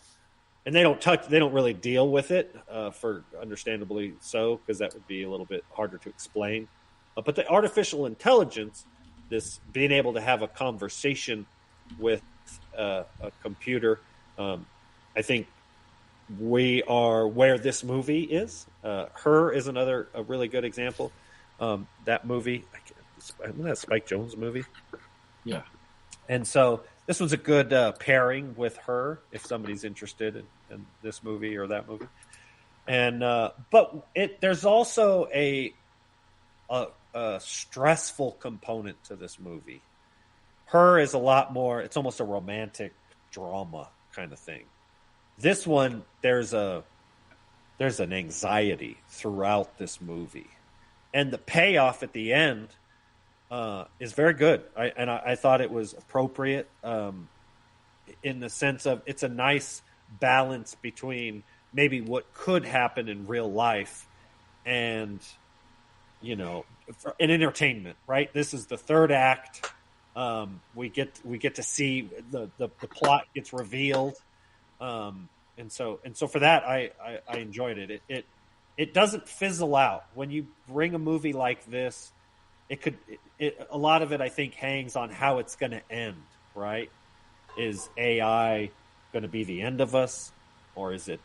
and they don't really deal with it for understandably so, because that would be a little bit harder to explain. But the artificial intelligence, this being able to have a conversation with a computer, I think we are where this movie is. Her is a really good example. That movie, isn't that Spike Jonze movie? Yeah. And so this was a good pairing with her if somebody's interested in this movie or that movie. And but there's also a stressful component to this movie. Her is a lot more. It's almost a romantic drama kind of thing. This one, there's an anxiety throughout this movie, and the payoff at the end is very good. I thought it was appropriate in the sense of it's a nice balance between maybe what could happen in real life and, you know, an entertainment, right? This is the third act. We get to see the plot gets revealed. And so for that, I enjoyed it. It doesn't fizzle out. When you bring a movie like this, a lot of it, I think, hangs on how it's going to end, right? Is AI going to be the end of us, or is it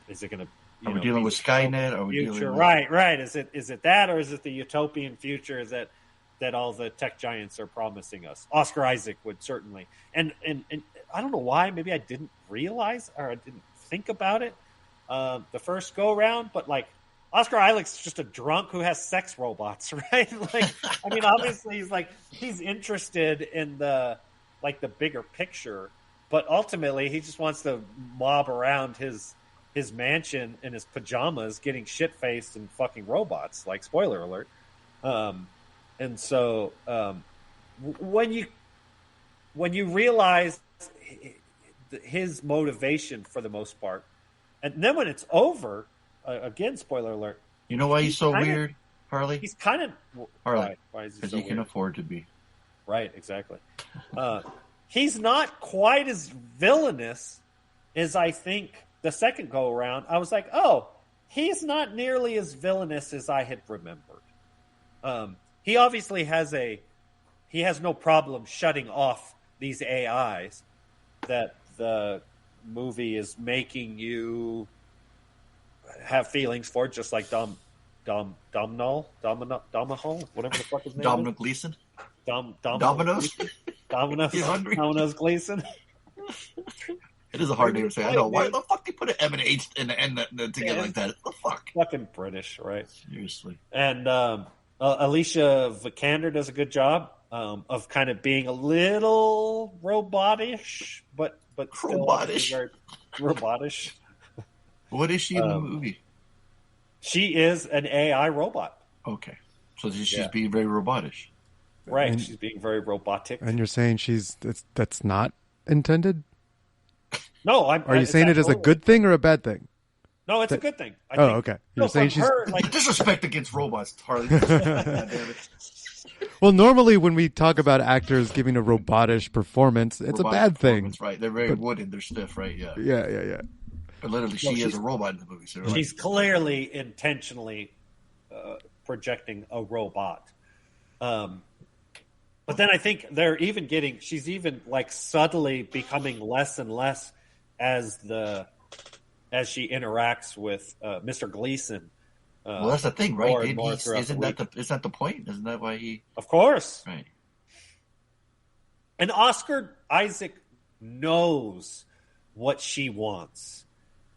going to? Are we dealing with Skynet? Are we dealing with... Right. Is it that, or is it the utopian future that all the tech giants are promising us? Oscar Isaac would certainly, and I don't know why. Maybe I didn't realize or I didn't think about it the first go round, but like Oscar Isaac's just a drunk who has sex robots, right? Like, I mean, obviously he's interested in the bigger picture, but ultimately he just wants to mob around his mansion in his pajamas, getting shit-faced and fucking robots. Like, spoiler alert. And so when you realize his motivation for the most part, and then when it's over, again, spoiler alert. You know why he's so weird, Harley? He's kind of Harley, why is he because so he can weird? afford to be. Right, exactly. He's not quite as villainous as I think the second go around. I was like, oh, he's not nearly as villainous as I had remembered. He obviously has no problem shutting off these AIs that the movie is making you have feelings for, just like Domhnall, whatever the fuck his name Domhnall is. Gleeson? Domino's? Domino's Gleeson? It is a hard name to say. I know. Why the fuck they put an M and H in the end together like that? What the fuck? Fucking British, right? Seriously. And Alicia Vikander does a good job of kind of being a little robotish, but still very robotish. What is she in the movie? She is an AI robot. Okay. So she's being very robotish. Right. And, she's being very robotic. And you're saying that's not intended? No. Are you saying it as a good thing or a bad thing? No, it's a good thing. I think. Oh, okay. You're saying she's... disrespect against robots, Harley. Well, normally when we talk about actors giving a robotish performance, it's a bad thing. Right. They're very wooden. They're stiff, right? Yeah. Yeah. But literally, she is a robot in the movie. So she's clearly intentionally projecting a robot. But then I think she's even like subtly becoming less and less as she interacts with Mr. Gleason. Well, that's the thing, right? Isn't that the point? Isn't that why he? Of course. Right. And Oscar Isaac knows what she wants.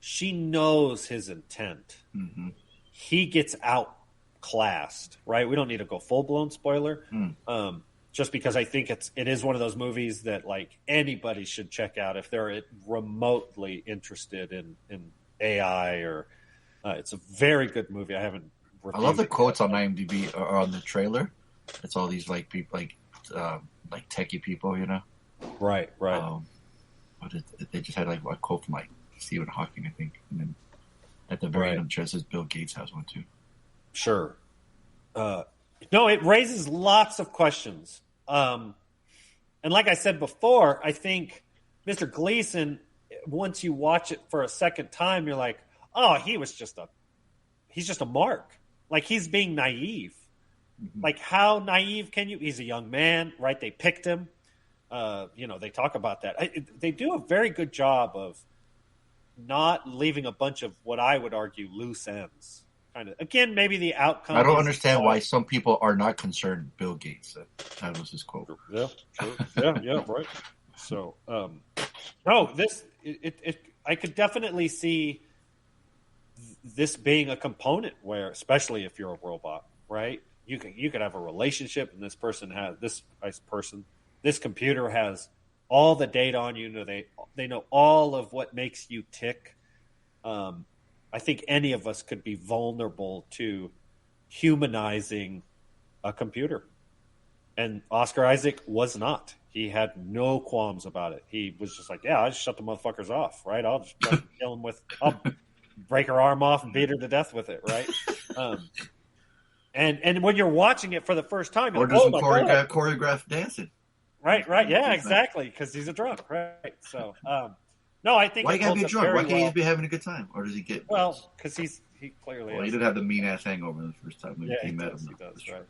She knows his intent. Mm-hmm. He gets outclassed, right? We don't need to go full-blown spoiler. Just because I think it is one of those movies that like anybody should check out if they're remotely interested in AI or it's a very good movie. I love the quotes on IMDb or on the trailer. It's all these like people like techie people, you know. Right. They just had like a quote from like Stephen Hawking, I think, and then at the very end, it says Bill Gates has one too. Sure. No, it raises lots of questions. And like I said before, I think Mr. Gleason, once you watch it for a second time, you're like, oh, he's just a mark. Like, he's being naive. Mm-hmm. Like, how naive can you? He's a young man, right? They picked him. They talk about that. They do a very good job of not leaving a bunch of what I would argue loose ends. Kind of. Again, maybe the outcome. I don't understand why some people are not concerned. Bill Gates. That was his quote. Yeah, true. Yeah, right. So, no, I could definitely see this being a component where, especially if you're a robot, right? You could have a relationship, and this computer has all the data on you. They know all of what makes you tick. I think any of us could be vulnerable to humanizing a computer, and Oscar Isaac was not. He had no qualms about it. He was just like, "Yeah, I just shut the motherfuckers off, right? I'll just kill him with, I'll break her arm off and beat her to death with it, right?" And when you're watching it for the first time, or just choreographed dancing, right, yeah, exactly, because he's a drunk, right? So, no, I think why you gotta be drunk? Why can't he be having a good time, or does he get? Well, because he clearly. Well, he did have the mean ass hangover the first time when he met him. He does, right?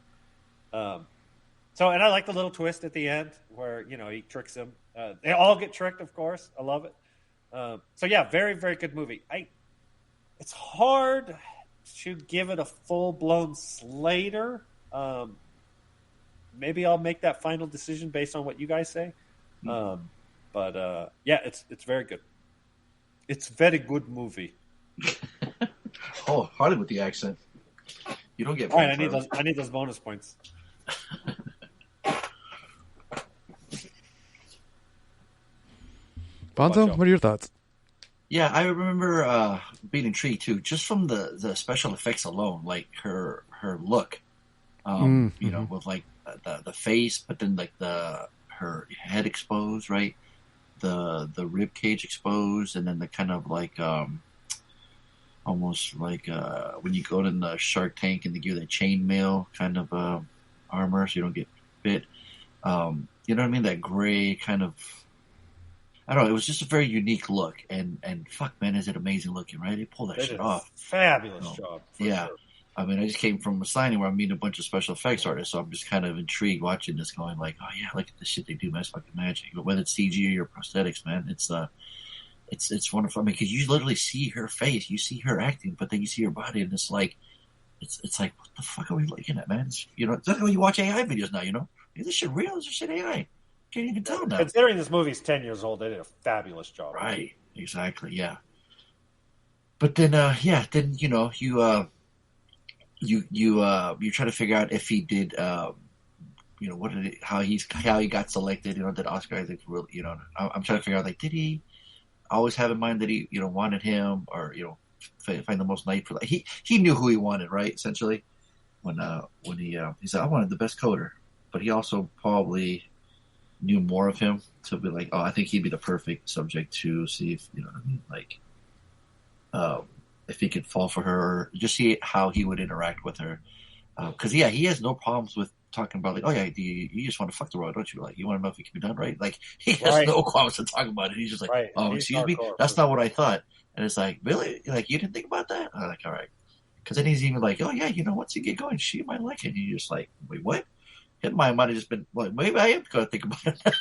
So, and I like the little twist at the end where he tricks him. They all get tricked, of course. I love it. So yeah, very, very good movie. It's hard to give it a full blown Slater. Maybe I'll make that final decision based on what you guys say. But yeah, it's very good. It's a very good movie. Oh, Harley with the accent. You don't get. All right, I need those bonus points. Fonso, what are your thoughts? Yeah, I remember being intrigued too, just from the special effects alone, like her look, with like the face, but then like her head exposed, right? The rib cage exposed, and then the kind of like almost like when you go in the Shark Tank and they give you that chainmail kind of armor, so you don't get bit. You know what I mean? That gray kind of. I don't know. It was just a very unique look, and fuck, man, is it amazing looking, right? They pulled that shit off. Fabulous job. Yeah. Sure. I mean, I just came from a signing where I'm meeting a bunch of special effects artists, so I'm just kind of intrigued watching this, going like, oh yeah, look at the shit they do, man. It's fucking magic. But whether it's CG or prosthetics, man, it's wonderful. I mean, because you literally see her face, you see her acting, but then you see her body, and it's like, it's like, what the fuck are we looking at, man? It's like when you watch AI videos now, is this shit real? Is this shit AI? Can't even tell now. Considering this movie's 10 years old, they did a fabulous job. Right, exactly, yeah. But then, you try to figure out if he did, how he got selected. Did Oscar Isaac really? I'm trying to figure out, like, did he always have in mind that he, wanted him, or find the most night for? Like, he knew who he wanted, right? Essentially, when he said, I wanted the best coder, but he also probably knew more of him to be like, oh, I think he'd be the perfect subject to see if, you know what I mean? Like, if he could fall for her, or just see how he would interact with her. Cause he has no problems with talking about like, oh yeah, you just want to fuck the world, don't you? Like, you want to know if it can be done, right? Like, he has no qualms to talk about it. He's just like, oh, excuse me, that's not what I thought. And it's like, really? Like, you didn't think about that? I'm like, all right. Cause then he's even like, oh yeah, once you get going, she might like it. And you're just like, wait, what? His mind might have just been, well, maybe I am going to think about it now.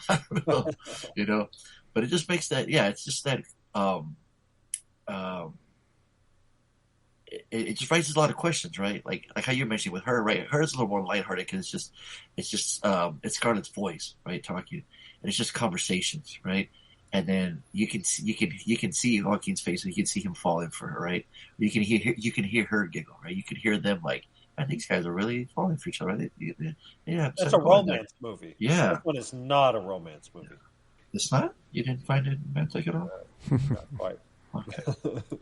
I don't know, But it just makes that, it's just that, it just raises a lot of questions, right? Like how you mentioned with her, right? Hers is a little more lighthearted because it's Scarlett's voice, right? Talking, and it's just conversations, right? And then you can see Joaquin's face, and you can see him falling for her, right? You can hear her giggle, right? You can hear them like, I think these guys are really falling for each other. That's a romance movie. Yeah. This one is not a romance movie. It's not? You didn't find it romantic at all? Not quite. Okay.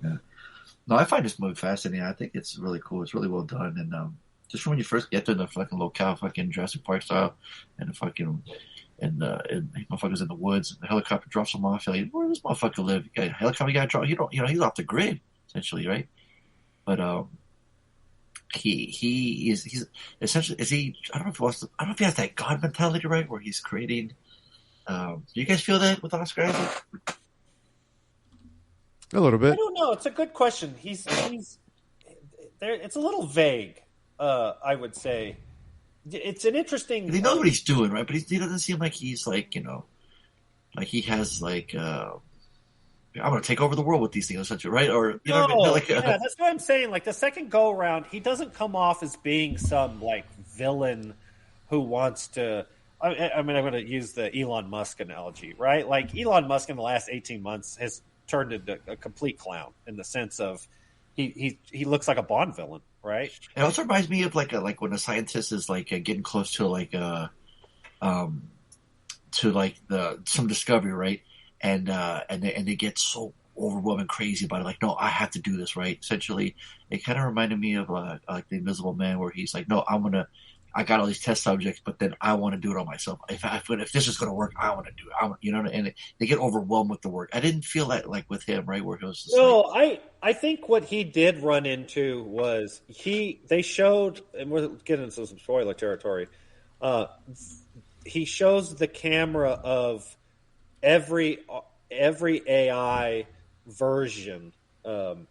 Yeah. No, I find this movie fascinating. I think it's really cool. It's really well done. And just when you first get to the fucking locale, fucking Jurassic Park style, and the fucking and motherfuckers in the woods, and the helicopter drops them off. You're like, where does this motherfucker live? Helicopter guy drop. He's off the grid essentially, right? But he's essentially, is he? I don't know if he has that God mentality, right? Where he's creating. Do you guys feel that with Oscar Isaac? A little bit. I don't know. It's a good question. He's there. It's a little vague. I would say it's an interesting. He knows what he's doing, right? But he doesn't seem like he's like like he has like. I'm going to take over the world with these things, essentially, right? Or what I mean? That's what I'm saying. Like the second go around, he doesn't come off as being some like villain who wants to I'm going to use the Elon Musk analogy, right? Like Elon Musk in the last 18 months has turned into a complete clown in the sense of he looks like a Bond villain, right? It also reminds me of like when a scientist is like getting close to some discovery, right? And they get so overwhelmed and crazy about it, like, no, I have to do this, right? Essentially, it kind of reminded me of like the Invisible Man, where he's like, no, I got all these test subjects, but then I want to do it on myself. If this is going to work, I want to do it. You know, and they get overwhelmed with the work. I didn't feel that like with him, right? Where he was just I think what he did run into was they showed, and we're getting into some spoiler territory. He shows the camera of every AI version,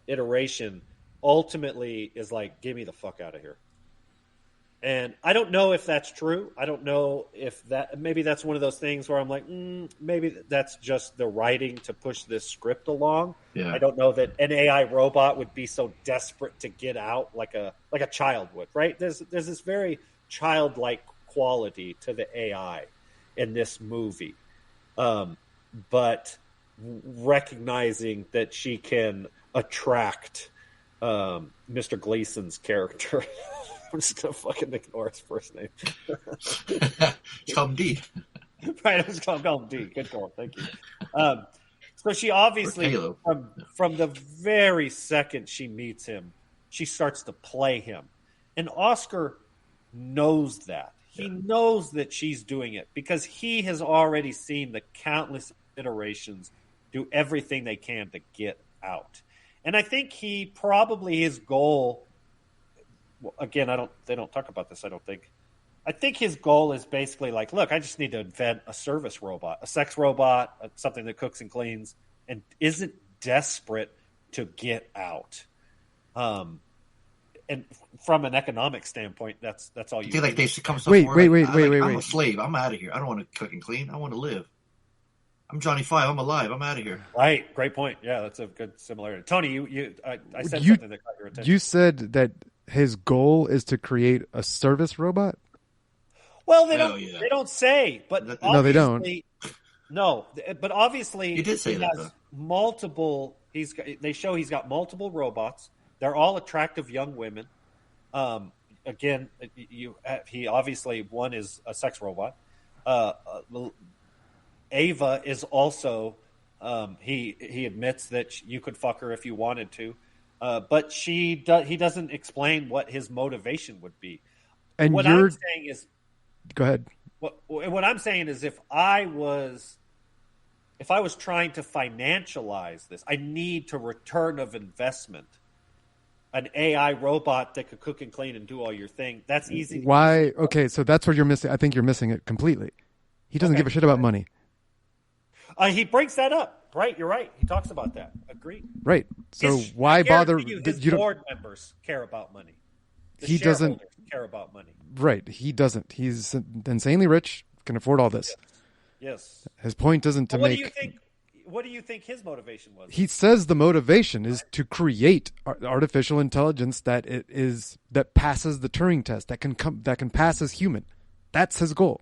iteration, ultimately is like, get me the fuck out of here. And I don't know if that's true. I don't know if maybe that's one of those things where I'm like, maybe that's just the writing to push this script along. Yeah. I don't know that an AI robot would be so desperate to get out like a child would, right? There's this very childlike quality to the AI in this movie. But recognizing that she can attract Mr. Gleason's character. I'm just going to fucking ignore his first name. It's called D. Right, it's called D. Good call. Thank you. So she obviously, from the very second she meets him, she starts to play him. And Oscar knows that. He knows that she's doing it because he has already seen the countless iterations do everything they can to get out. And I think his goal, again, they don't talk about this, I don't think. I think his goal is basically like, look, I just need to invent a service robot, a sex robot, something that cooks and cleans, and isn't desperate to get out. And from an economic standpoint, that's all you. I think like they come. Wait. I'm a slave. I'm out of here. I don't want to cook and clean. I want to live. I'm Johnny Five. I'm alive. I'm out of here. Right. Great point. Yeah, that's a good similarity. Tony, I said something that caught your attention. You said that his goal is to create a service robot? Well, they don't say, but no, they don't. No, but obviously he did say that. Has multiple. They show he's got multiple robots. They're all attractive young women. Again, he obviously, one is a sex robot. Ava is also. He admits that you could fuck her if you wanted to, but he doesn't explain what his motivation would be. And what I'm saying is, go ahead. What I'm saying is, if I was trying to financialize this, I need to return of investment. An AI robot that could cook and clean and do all your thing. That's easy. Why? Okay, so that's where you're missing. I think you're missing it completely. He doesn't give a shit about money. He brings that up. Right, you're right. He talks about that. Agreed. Right. So why bother? His board members care about money. He doesn't care about money. Right. He doesn't. He's insanely rich. Can afford all this. Yes. His point isn't to make. What do you think his motivation was? He says the motivation is to create artificial intelligence that passes the Turing test, that can pass as human. That's his goal.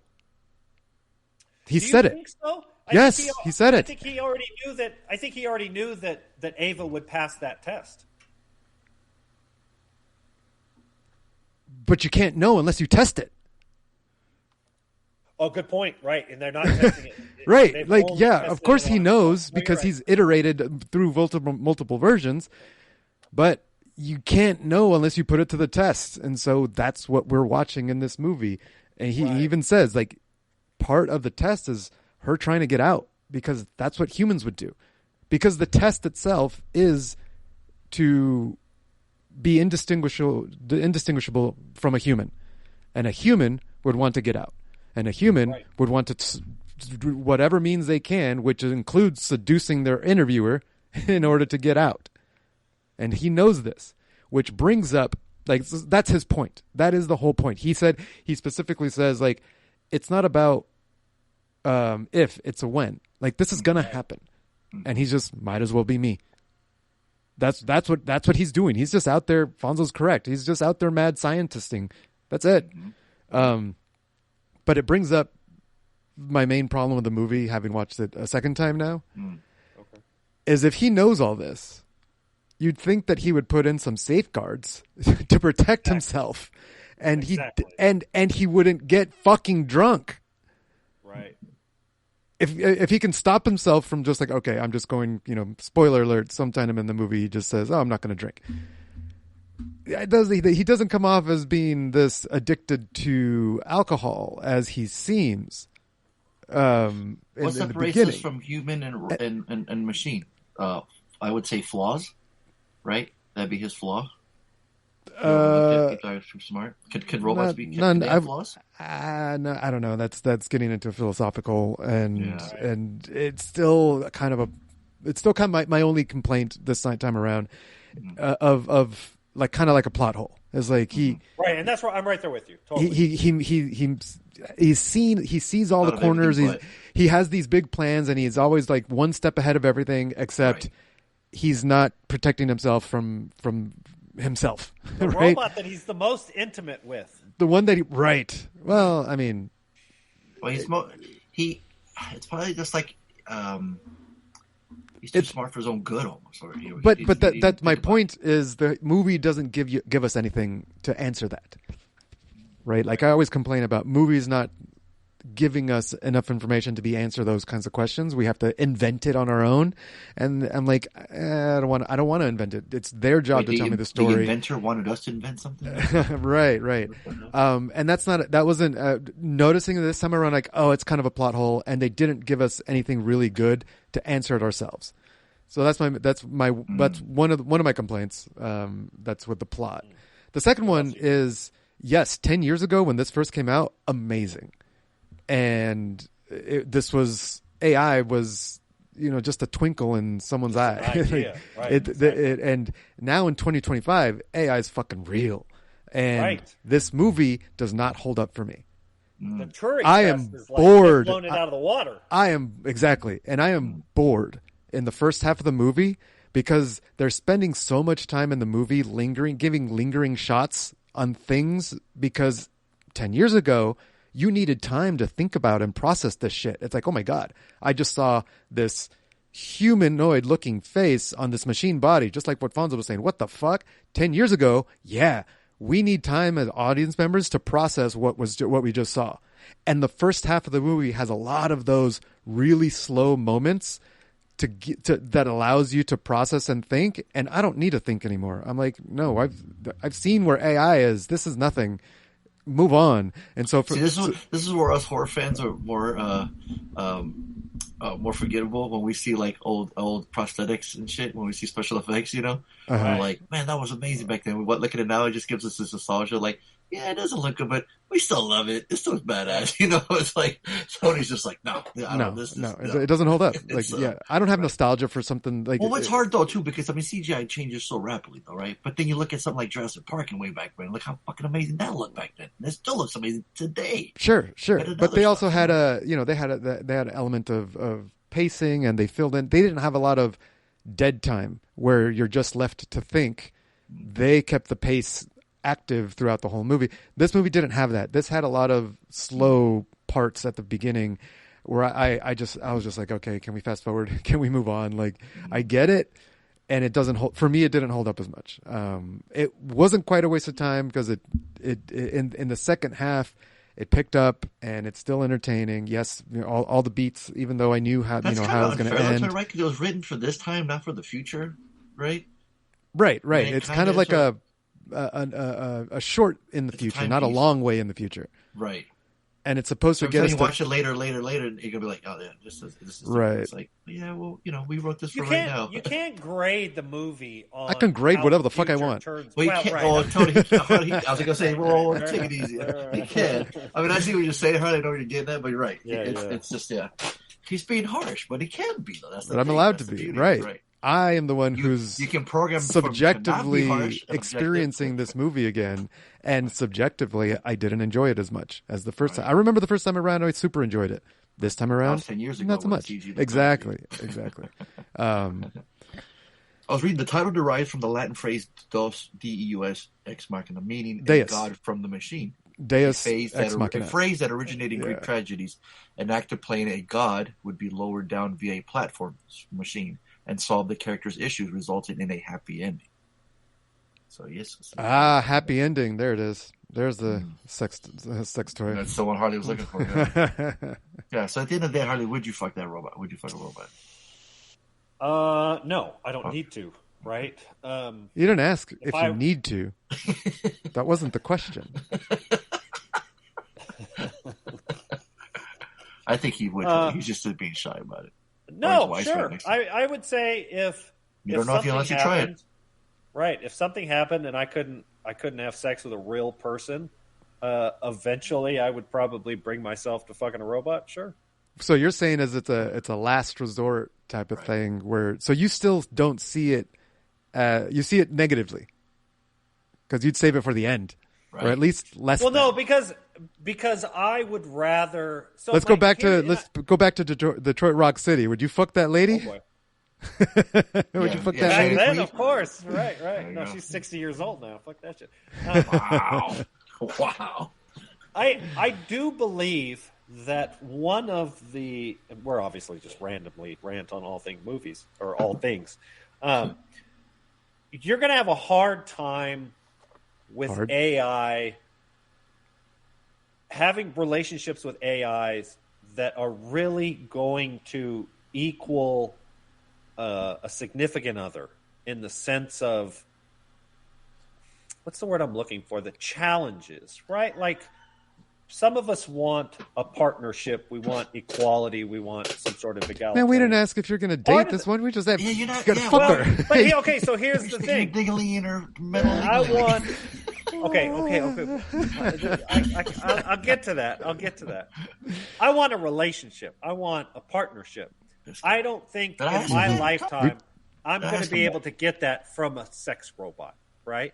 He said it. So? Yes, he said it. I think he already knew that Ava would pass that test. But you can't know unless you test it. Oh, good point. Right, and they're not testing it. Right, like, yeah, of course he knows because he's iterated through multiple versions, but you can't know unless you put it to the test. And so that's what we're watching in this movie. And he even says, like, part of the test is her trying to get out because that's what humans would do. Because the test itself is to be indistinguishable from a human. And a human would want to get out. And a human would want to do whatever means they can, which includes seducing their interviewer in order to get out. And he knows this, which brings up, like, that's his point. That is the whole point. He specifically says, like, it's not about if, it's a when. Like, this is going to happen. And he's just, might as well be me. That's what he's doing. He's just out there. Fonso's correct. He's just out there mad scientisting. That's it. But it brings up my main problem with the movie, having watched it a second time now, is if he knows all this, you'd think that he would put in some safeguards to protect himself, and and he wouldn't get fucking drunk. Right. If he can stop himself from just like, okay, I'm just going, spoiler alert, sometime in the movie he just says, oh, I'm not going to drink. He doesn't come off as being this addicted to alcohol as he seems. What separates us from human and machine? I would say flaws, right? That'd be his flaw. If I was too smart, could robots be have flaws? No, I don't know. That's getting into philosophical, and it's still kind of my only complaint this time around of like kind of like a plot hole. It's like right, and that's where I'm right there with you. Totally. He sees all the corners. He has these big plans, and he's always like one step ahead of everything. Except he's not protecting himself from himself. The right? robot that he's the most intimate with. The one that right. Well, I mean, it's probably just like he's too smart for his own good, almost. That's my point. Is the movie doesn't give us anything to answer that, right? Like I always complain about movies not giving us enough information to answer those kinds of questions. We have to invent it on our own, and I'm like, I don't want to invent it. It's their job to tell me the story. The inventor wanted us to invent something, right. And that wasn't noticing this time around. Like, oh, it's kind of a plot hole, and they didn't give us anything really good to answer it ourselves. So that's one of my complaints. That's with the plot. The second one is, yes, 10 years ago when this first came out, amazing. And this was AI was, just a twinkle in someone's eye. And now in 2025, AI is fucking real. And this movie does not hold up for me. The Turing I test am is like bored. Blown it out of the water. I am bored in the first half of the movie because they're spending so much time in the movie giving lingering shots on things because 10 years ago, you needed time to think about and process this shit. It's like, oh my God, I just saw this humanoid looking face on this machine body, just like what Fonso was saying. What the fuck? 10 years ago, we need time as audience members to process what we just saw. And the first half of the movie has a lot of those really slow moments that allows you to process and think. And I don't need to think anymore. I'm like, no, I've seen where AI is. This is nothing. Move on. And so this is where us horror fans are more forgettable when we see like old prosthetics and shit. When we see special effects, we're like, man, that was amazing back then. But look at it now; it just gives us this nostalgia. Like, yeah, it doesn't look good, but we still love it. It's still badass. It's like Tony's just like, no, it doesn't hold up. Like, I don't have nostalgia for something like. Well, it's hard though too because CGI changes so rapidly though, right? But then you look at something like Jurassic Park and way back when. Look how fucking amazing that looked back then. And it still looks amazing today. Sure, but they also had they had an element of pacing, and they filled in. They didn't have a lot of dead time where you're just left to think. They kept the pace active throughout the whole movie. This movie didn't have that. This had a lot of slow parts at the beginning where I was just like, okay, can we fast forward? Can we move on? Like, I get it, and it doesn't hold for me. It didn't hold up as much. It wasn't quite a waste of time because it in the second half it picked up and it's still entertaining. Yes, all the beats, even though I knew how how it was going to end. Right, because it was written for this time, not for the future, right? Right. It's kind of like a short in the future, not a long way in the future. Right. And it's supposed to get us to watch it later, and you're going to be like, oh, yeah, this is right. It's like, yeah, well, we wrote this for right now. You can't grade the movie on I can grade whatever the fuck I want. Well, you can't. Right. Oh, Tony, I was going to say, well, take it easy. You can. I mean, I see what you're saying, Harley. I know what you're getting at, but you're right. It's just, he's being harsh, but he can be, though. But I'm allowed to be, right. I am the one who's you can program subjectively experiencing this movie again, and subjectively, I didn't enjoy it as much as the first time. I remember the first time around, I super enjoyed it. This time around, 10 years ago, not so much. Exactly. I was reading the title derives from the Latin phrase "dos deus ex machina," meaning "God from the machine." Deus a ex machina. phrase that originated in Greek tragedies. An actor playing a god would be lowered down via a platform machine and solve the character's issues, resulting in a happy ending. So yes. Happy ending. There it is. There's the sex toy. That's the one Harley was looking for. Yeah. Yeah. So at the end of the day, Harley, would you fuck that robot? Would you fuck a robot? No, I don't need to. Right? You didn't ask if you need to. That wasn't the question. I think he would. He's just being shy about it. No, sure. I would say if you don't know if you unless you try it. Right. If something happened and I couldn't have sex with a real person, eventually I would probably bring myself to fucking a robot. Sure. So you're saying it's a last resort type of thing where you still don't see it. You see it negatively because you'd save it for the end, or at least less. Well, no, because I would rather. So let's go back to Detroit Rock City. Would you fuck that lady? Oh boy. Would you fuck that lady? Then, of course, right. No, she's 60 years old now. Fuck that shit. Wow. I do believe that one of the we're obviously just randomly rant on all things movies or all things. You're going to have a hard time with AI having relationships with AIs that are really going to equal a significant other in the sense of what's the word I'm looking for? The challenges, right? Like some of us want a partnership. We want equality. We want some sort of egalitarian. Man, we didn't ask if you're going to date this one. We just have fuck her. But okay, so here's the thing. Diggly in her metal. I want. Okay. I'll get to that. I want a relationship. I want a partnership. I don't think in my lifetime I'm going to be able to get that from a sex robot, right?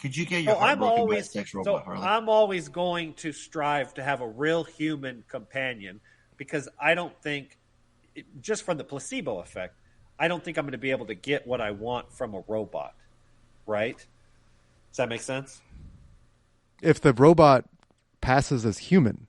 Could you get your heart broken by a sex robot, Harley? I'm always going to strive to have a real human companion because I don't think, just from the placebo effect, I don't think I'm going to be able to get what I want from a robot, right? Does that make sense? If the robot passes as human.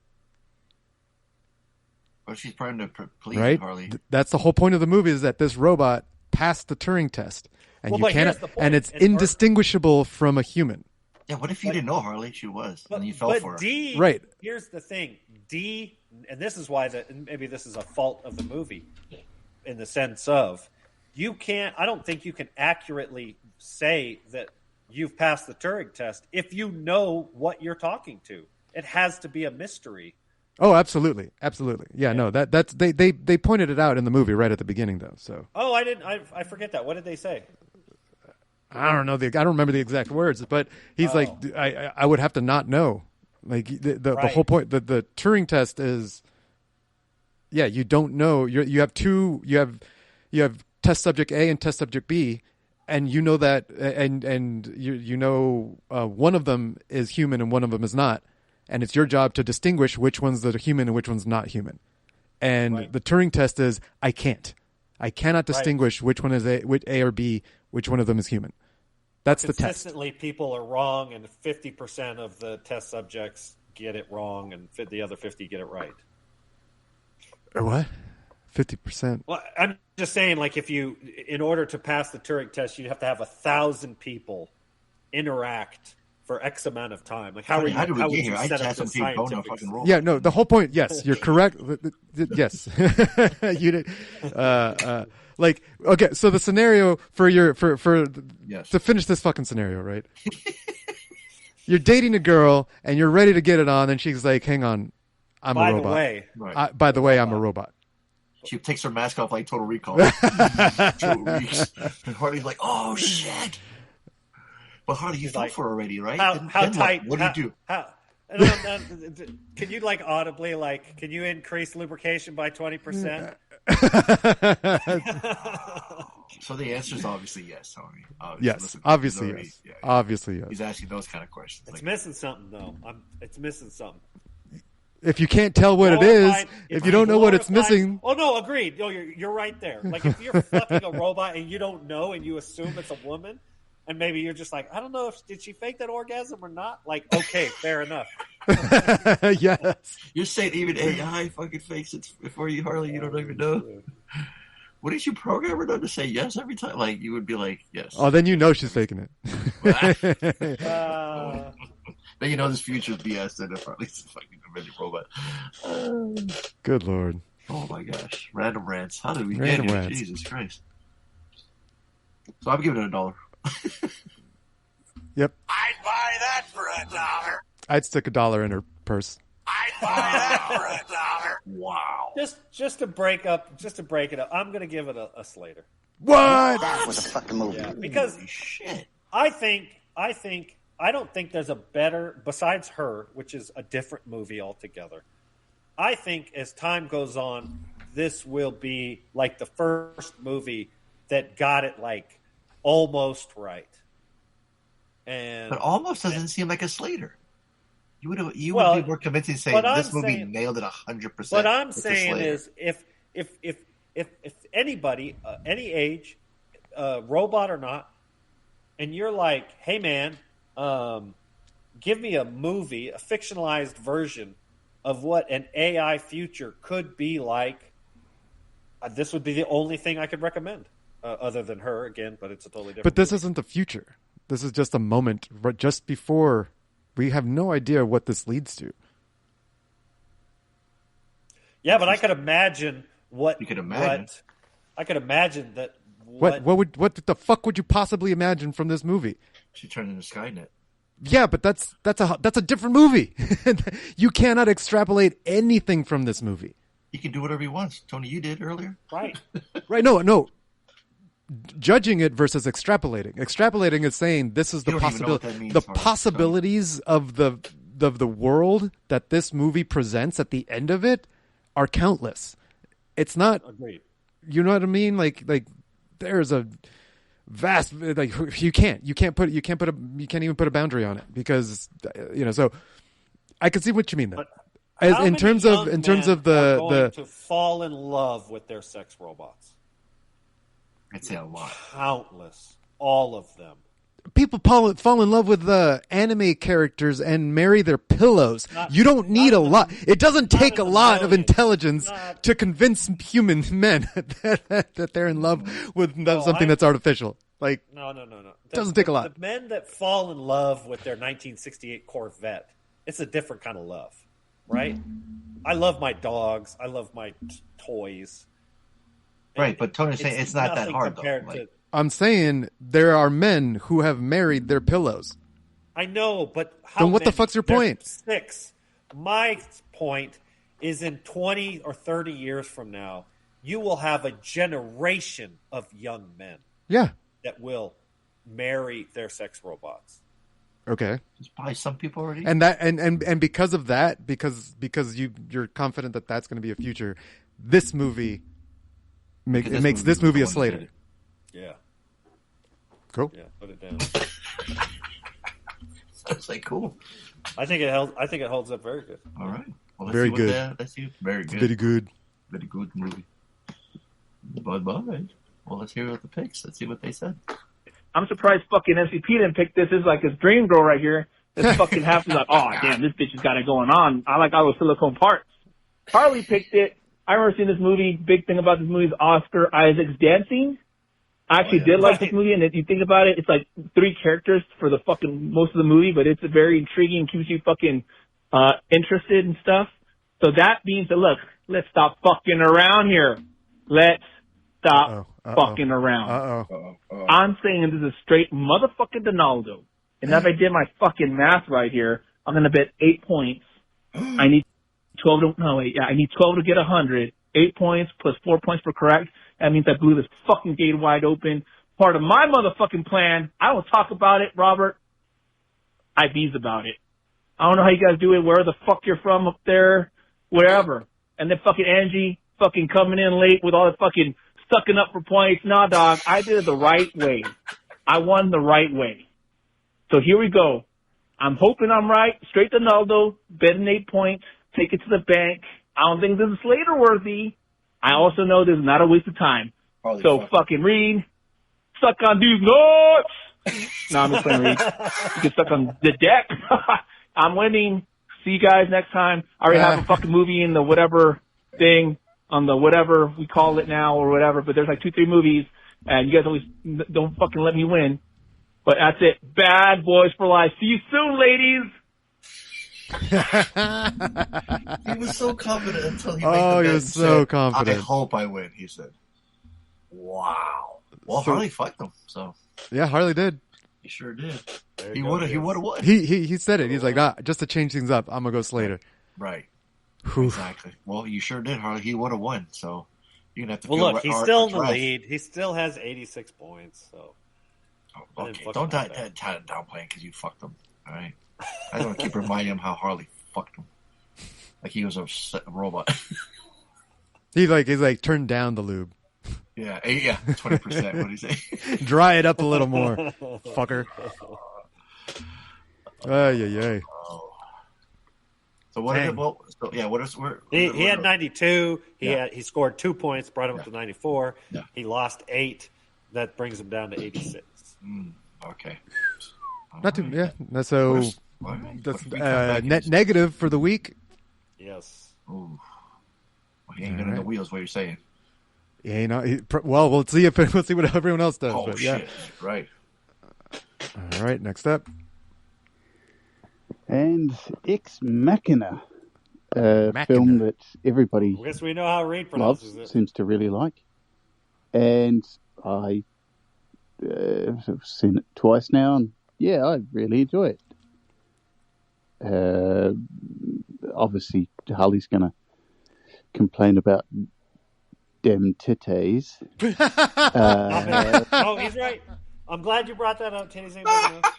Well, she's trying to please right? Harley. That's the whole point of the movie is that this robot passed the Turing test. And you cannot, and it's indistinguishable from a human. Yeah, what if you didn't know Harley? She was, and you fell for her. Right. Here's the thing, and this is why maybe this is a fault of the movie, in the sense of you can't. I don't think you can accurately say that you've passed the Turing test if you know what you're talking to. It has to be a mystery. Oh, absolutely. Yeah, no, that's they pointed it out in the movie right at the beginning, though. So. Oh, I didn't. I forget that. What did they say? I don't know. I don't remember the exact words, but he's like, I would have to not know. Like the whole point. The Turing test is, you don't know. You have test subject A and test subject B, and you know that, and you know one of them is human and one of them is not. And it's your job to distinguish which one's the human and which one's not human. And the Turing test is, I cannot distinguish which one is A or B, which one of them is human. That's the test. Consistently, people are wrong, and 50% of the test subjects get it wrong, and the other 50 get it right. Or what? 50%? Well, I'm just saying, like, in order to pass the Turing test, you'd have to have 1,000 people interact for X amount of time. Like, how do we get here? I just had some people don't know fucking roll. Yeah, no, the whole point, yes, you're correct. Yes. You did. Like, okay, so the scenario to finish this fucking scenario, right? You're dating a girl and you're ready to get it on, and she's like, hang on, I'm a robot. By the way, I'm a robot. She takes her mask off like Total Recall. 2 weeks. And Harley's like, oh, shit. But Harley, you fell for her already, right? How tight? What do you do? Can you audibly can you increase lubrication by 20%? So the answer is obviously yes, Harley. Obviously yes. Obviously yes. He's asking those kind of questions. It's missing something though. It's missing something. If you can't tell what it is, if you don't know what it's missing. Oh no, agreed. No, you're right there. Like if you're fucking a robot and you don't know and you assume it's a woman. And maybe you're just like, I don't know did she fake that orgasm or not? Like, okay, fair enough. Yes. You're saying even AI fucking fakes it before you, Harley? You don't even know. Wouldn't you program her to say yes every time? Like you would be like yes. Oh, then you know she's faking it. Then you know this future is BS. Then if Harley's a fucking invented robot. Good Lord. Oh my gosh! Random rants. How did we Random get here? rants. Jesus Christ! So I'm giving it $1. Yep. I'd buy that for $1. I'd stick $1 in her purse. I'd buy that for $1. Wow. Just to break it up, I'm going to give it a Slater. What? That was a fucking movie. Yeah, because shit. I don't think there's a better, besides her, which is a different movie altogether. I think as time goes on, this will be like the first movie that got it like almost right. But almost doesn't seem like a Slater. You would be more convincing to say this movie nailed it 100%. What I'm saying is, if anybody, any age, robot or not, and you're like, hey man, give me a movie, a fictionalized version of what an AI future could be like, this would be the only thing I could recommend, other than her again. But it's a totally different. But this isn't the future. This is just a moment just before. We have no idea what this leads to. Yeah, but I could imagine what you could imagine. I could imagine that. What the fuck would you possibly imagine from this movie? She turned into Skynet. Yeah, but that's a different movie. You cannot extrapolate anything from this movie. He can do whatever he wants. Tony, you did earlier. Right. Right. No. Judging it versus extrapolating. Extrapolating is saying this is the possibility. The possibilities of the world that this movie presents at the end of it are countless. It's not. Agreed. You know what I mean? Like there's a vast you can't even put a boundary on it because so I can see what you mean though. In terms of the to fall in love with their sex robots. I'd say a lot. Countless. All of them. People fall in love with the anime characters and marry their pillows. You don't need a lot. It doesn't take a lot of intelligence to convince human men that they're in love with something that's artificial. Like no. It doesn't take a lot. The men that fall in love with their 1968 Corvette, it's a different kind of love, right? I love my dogs. I love my toys. Right, but Tony's saying it's not that hard, though. I'm saying there are men who have married their pillows. I know, but then what the fuck's your point? 6. My point is in 20 or 30 years from now, you will have a generation of young men. Yeah. That will marry their sex robots. Okay. There's probably some people already. And that and because of that, because you're confident that that's going to be a future, this movie makes this movie a Slater. Yeah. Cool. Yeah, put it down. Sounds like cool. I think it holds up very good. All right. Well, let's very see good. Let's see. Very good. Very good. Very good movie. Bye. Well, let's hear the picks. Let's see what they said. I'm surprised fucking MCP didn't pick this. This is like his dream girl right here. This fucking half is like, oh, damn, this bitch has got it going on. I like all those silicone parts. Harley picked it. I remember seeing this movie. Big thing about this movie is Oscar Isaac's dancing. I actually did like this movie, and if you think about it, it's like 3 characters for the fucking most of the movie, but it's very intriguing, keeps you fucking interested and stuff. So that being said, look, let's stop fucking around here. Let's stop fucking around. I'm saying this is straight motherfucking Donaldo. And if I did my fucking math right here, I'm going to bet 8 points. I need 12 I need 12 to get 100. 8 points plus 4 points for correct. That means I blew this fucking gate wide open. Part of my motherfucking plan. I don't talk about it, Robert. I bees about it. I don't know how you guys do it, where the fuck you're from up there, wherever. And then fucking Angie fucking coming in late with all the fucking sucking up for points. Nah, dog, I did it the right way. I won the right way. So here we go. I'm hoping I'm right. Straight to Naldo, betting 8 points, take it to the bank. I don't think this is Slater worthy. I also know this is not a waste of time. So fucking Reed, suck on dude's nuts. No, I'm just playing Reed. You can suck on the deck. I'm winning. See you guys next time. I already have a fucking movie in the whatever thing, on the whatever we call it now or whatever, but there's like 2-3 movies, and you guys always don't fucking let me win. But that's it. Bad Boys for Life. See you soon, ladies. He was so confident until he was so confident. I hope I win, he said. Wow. Well, Harley fucked him, so. Yeah, Harley did. He sure did. He would have won. He said it. He's like, just to change things up, I'm going to go Slater. Right. Exactly. Well, you sure did, Harley. He would have won, so you're going to have to Well, look, he's still in the lead. He still has 86 points, so. Oh, okay, don't downplay because you fucked him, all right? I don't keep reminding him how Harley fucked him. Like he was a robot. He's like, turn down the lube. Yeah, 20%. What do you say? Dry it up a little more, fucker. Ay. So what? He had 92. He scored 2 points, brought him up to 94. Yeah. He lost 8. That brings him down to 86. Okay. Not too. Yeah. So that's net negative for the week. Yes. Ooh. Well, he ain't good in the wheels. What you're saying? Yeah, well, we'll see what everyone else does. Oh, but, shit! Right. All right. Next up, and Ex Machina, film that everybody I guess we know how Reed loves, pronounces it. seems to really like, and I have seen it twice now, and yeah, I really enjoy it. Obviously, Harley's going to complain about dem titties. Oh, he's right. I'm glad you brought that up, Titties ain't big enough.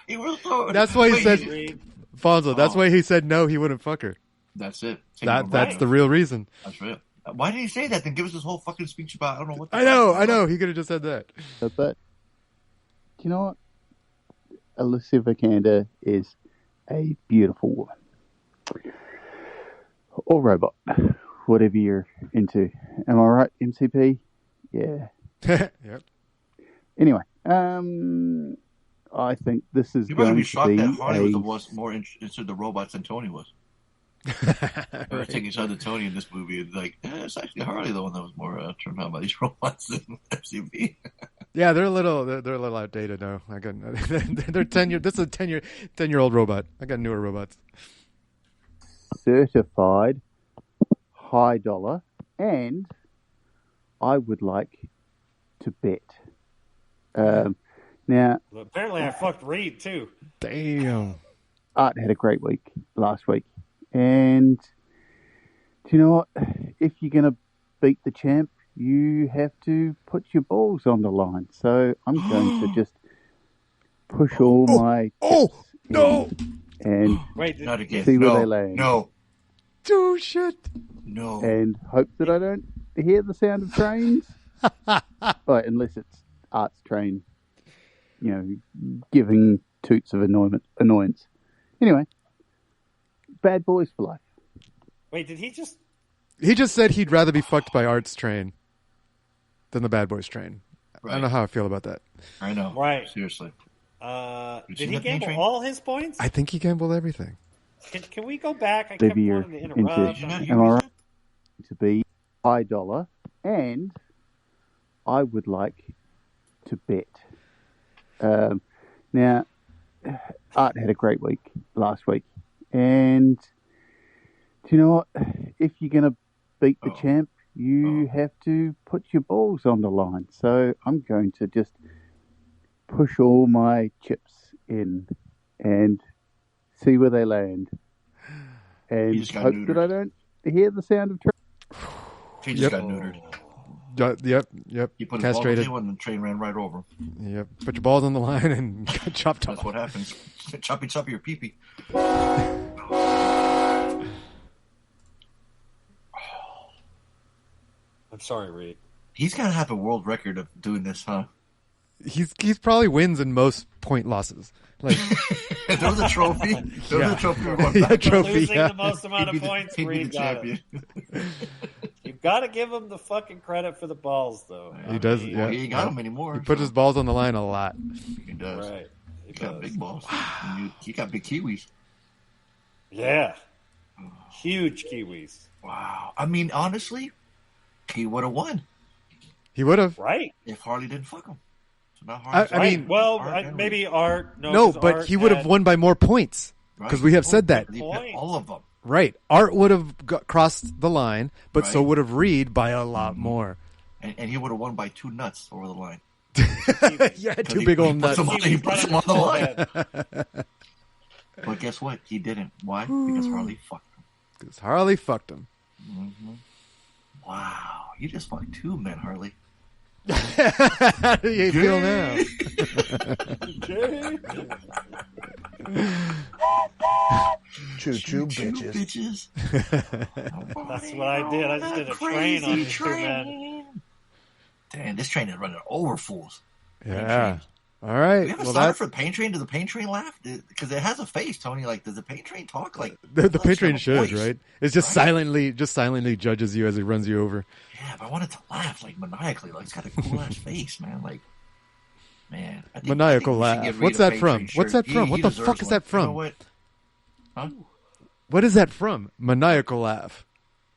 He will throw it. That's why he said, Fonso, that's why he said no, he wouldn't fuck her. That's it. That's the real reason. That's real. Why did he say that? Then give us this whole fucking speech about, I don't know what. I know. He could have just said that. But you know what? Alicia Vikander is a beautiful woman. Or robot. Whatever you're into. Am I right, MCP? Yeah. Yep. Anyway, I think this is You're going going to be to shocked be that Harley was more interested in the robots than Tony was. They were taking shots at Tony in this movie, and like, it's actually Harley the one that was more turned on by these robots than MCP. Yeah, they're a little outdated now. They're 10 year. This is a 10-year-old robot. I got newer robots. Certified high dollar, and I would like to bet. Now, Well, apparently, I fucked Reed too. Damn. Art had a great week last week, and do you know what? If you're going to beat the champ, you have to put your balls on the line. So I'm going to just push all my chips and Not again. see where they land. No. Oh, shit. No. And hope that I don't hear the sound of trains. Right, unless it's Art's train, giving toots of annoyance. Anyway, Bad Boys for Life. Wait, did he just... He just said he'd rather be fucked by Art's train than the Bad Boys train. Right. I don't know how I feel about that. I know. Right. Seriously. Did he gamble all his points? I think he gambled everything. Can we go back? I kept wanting to interrupt. Am I right? To be high dollar, and I would like to bet. Now, Art had a great week last week, and do you know what? If you're going to beat the champ, you have to put your balls on the line. So I'm going to just push all my chips in and see where they land, and hope that I don't hear the sound of train. He just got neutered. Yep. He put Castrated. his ball on the and the train ran right over him. Yep. Put your balls on the line and got chopped off. That's what happens. Choppy your pee-pee. I'm sorry, Reed. He's got to have a world record of doing this, huh? He's probably wins in most point losses. Like there was a trophy. There was a trophy. Losing the most amount of points, Reed got it. You've got to give him the fucking credit for the balls, though. He does. Well, he ain't got them anymore. He puts his balls on the line a lot. He does. Right. He got big balls. He got big kiwis. Yeah. Huge kiwis. Wow. I mean, honestly, he would have won. He would have. Right. If Harley didn't fuck him. So not Harley. I mean, maybe Art. No, but Art he would have won by more points because we have said that. All of them. Right. Art would have crossed the line, but so would have Reed by a lot more. And he would have won by 2 nuts over the line. Yeah, 2 big old nuts. He puts him on the line. But guess what? He didn't. Why? Because Harley fucked him. Because Harley fucked him. Mm-hmm. Wow. You just fucked 2 men, Harley. How do you feel now? Choo-choo bitches. That's what I did. I just did a train on these 2 men. Damn, this train is running over fools. Yeah. All right. We have a sound for the pain train. Does the pain train laugh? Because it has a face, Tony. Like, does the pain train talk? Like the pain train should, right? It's just silently judges you as it runs you over. Yeah, but I want it to laugh like maniacally. Like it's got a cool ass face, man. Like, man, maniacal laugh. What's that from? What's that from? What the fuck is that from? You know what? Huh? What is that from? Maniacal laugh.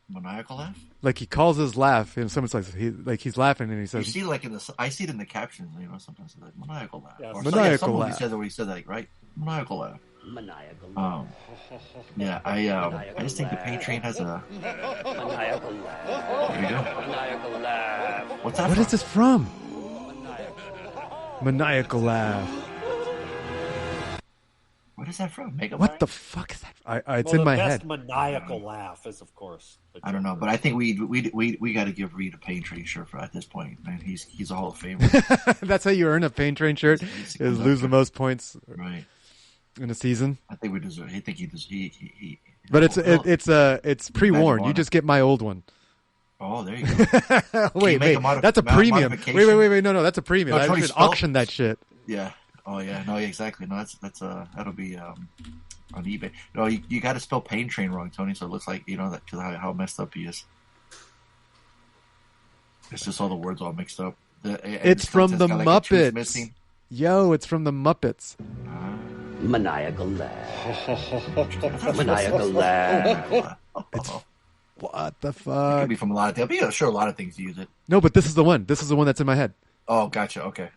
Maniacal laugh? Like he calls his laugh, and someone's like he's laughing, and he says, "You see, like I see it in the captions, you know. Sometimes it's like maniacal laugh, or maniacal laugh." He said that, right? Maniacal laugh. Maniacal laugh. Yeah, I just think the pain train has a maniacal laugh. There you go. Maniacal laugh. What's that? What is this from? Maniacal laugh. What is that from? What the fuck is that? It's in my head. The best maniacal laugh is, of course. I don't know, but I think we got to give Reed a pain train shirt at this point. Man, he's a Hall of Famer. That's how you earn a pain train shirt. Is lose the most points, right, in a season. I think we deserve. I think he does. He. But it's pre-worn. You just get my old one. Oh, there you go. wait, that's a premium. Wait, no, that's a premium. I should auction that shit. Yeah. Oh yeah, no, exactly. No, that's that'll be on eBay. No, you got to spell pain train wrong, Tony. So it looks like that because how messed up he is. It's just all the words all mixed up. It's from the Muppets. Yo, it's from the Muppets. Maniacal laugh. Maniacal laugh. It's what the It fuck? could be from a lot of things. I'm sure a lot of things use it. No, but this is the one. This is the one that's in my head. Oh, gotcha. Okay.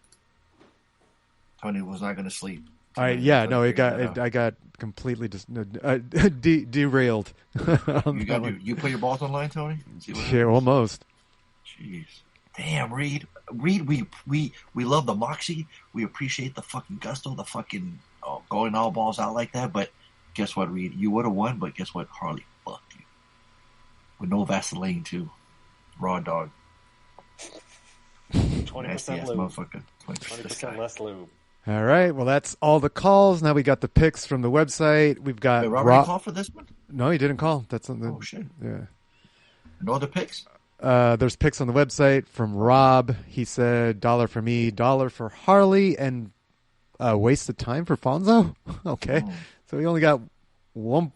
Tony was not going to sleep. I got completely derailed. You put your balls online, Tony? Yeah, almost. Jeez, damn, Reed, we love the moxie. We appreciate the fucking gusto, the fucking going all balls out like that. But guess what, Reed? You would have won, but guess what? Harley fucked you with no Vaseline too. Raw dog. 20% lube. Motherfucker. 20% less lube. All right. Well, that's all the calls. Now we got the picks from the website. We've got Wait, Robert call for this one? No, he didn't call. That's on the. Oh shit. Yeah. No other picks? There's picks on the website from Rob. He said $1 for me, $1 for Harley, and waste of time for Fonso. Okay. Oh. So he only got one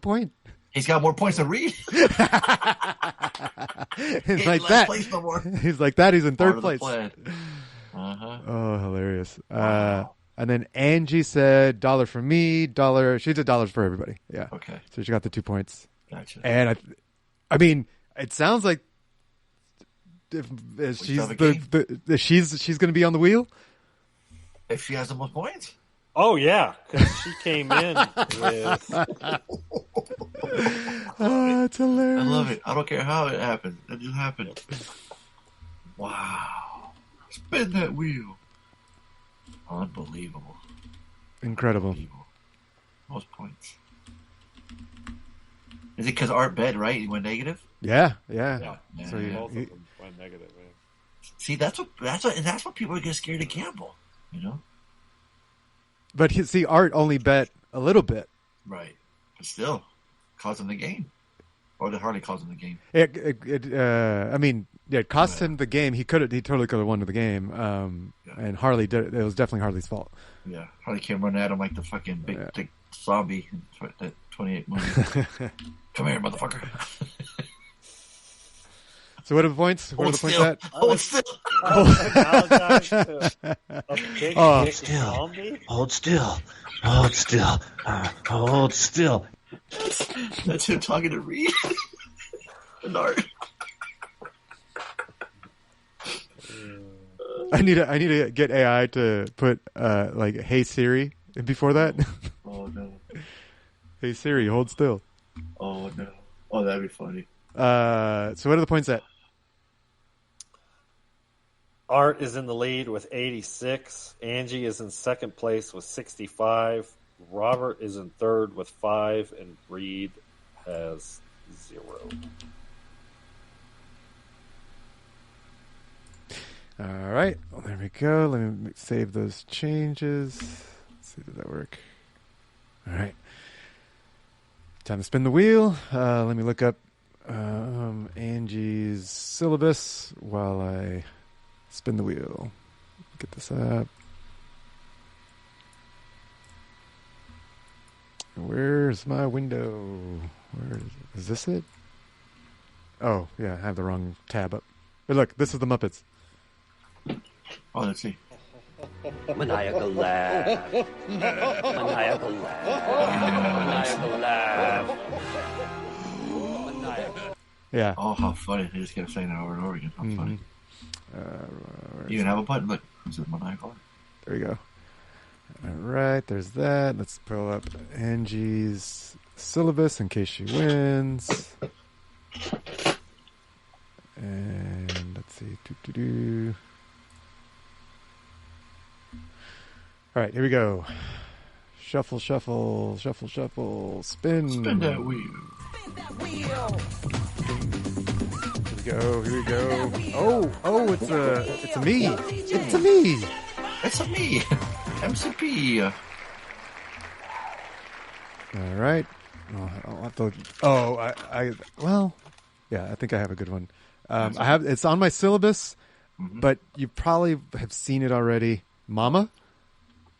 point. He's got more points than Reed. He's like that. He's like that. He's in third place. Uh-huh. Oh, hilarious. Wow. And then Angie said $1 for me, $1. She did $1 for everybody. Yeah. Okay. So she got the 2 points. Gotcha. And I mean, it sounds like she's she's going to be on the wheel. If she has the most points. Oh yeah, because she came in with. It's hilarious. I love it. I don't care how it happened. It just happened. Wow. Spin that wheel. Unbelievable. Incredible. Most points. Is it because Art bet, right? He went negative? Yeah. So both of them went negative. Man. See, that's what people get scared to gamble. You know. But Art only bet a little bit. Right. But still, cost him the game. Or did Harley cost him the game? It cost him the game. He totally could have won the game. And Harley did. It was definitely Harley's fault. Yeah. Harley came running at him like the fucking big thick zombie in that 28 movie. Come here, motherfucker. So what are the points? What are the points at? Hold still. Hold still. Hold still. Hold still. That's him talking to Reed. Bernard. I need to get AI to put like "Hey Siri" before that. Oh no. Hey Siri, hold still. Oh no. Oh, that'd be funny. So what are the points at? Art is in the lead with 86. Angie is in second place with 65. Robert is in third with 5, and Reed has 0. All right, well, there we go. Let me save those changes. Let's see, did that work? All right, time to spin the wheel. Let me look up Angie's syllabus while I spin the wheel. Get this up. Where's my window? Where is this it? Oh, yeah, I have the wrong tab up. But look, this is the Muppets. Oh, let's see. Maniacal laugh. Maniacal laugh. Maniacal laugh. Yeah. Oh, how funny. They just kept saying it over and over again. How funny. You can have a button. Look, this is maniacal. There we go. All right, there's that. Let's pull up Angie's syllabus in case she wins. And let's see. All right, here we go. Shuffle, shuffle, shuffle, shuffle. Spin. Spin that wheel. Here we go. Oh, it's a me. It's a me. It's a me. MCP. All right. I'll have to, I think I have a good one. It's on my syllabus, but you probably have seen it already. Mama.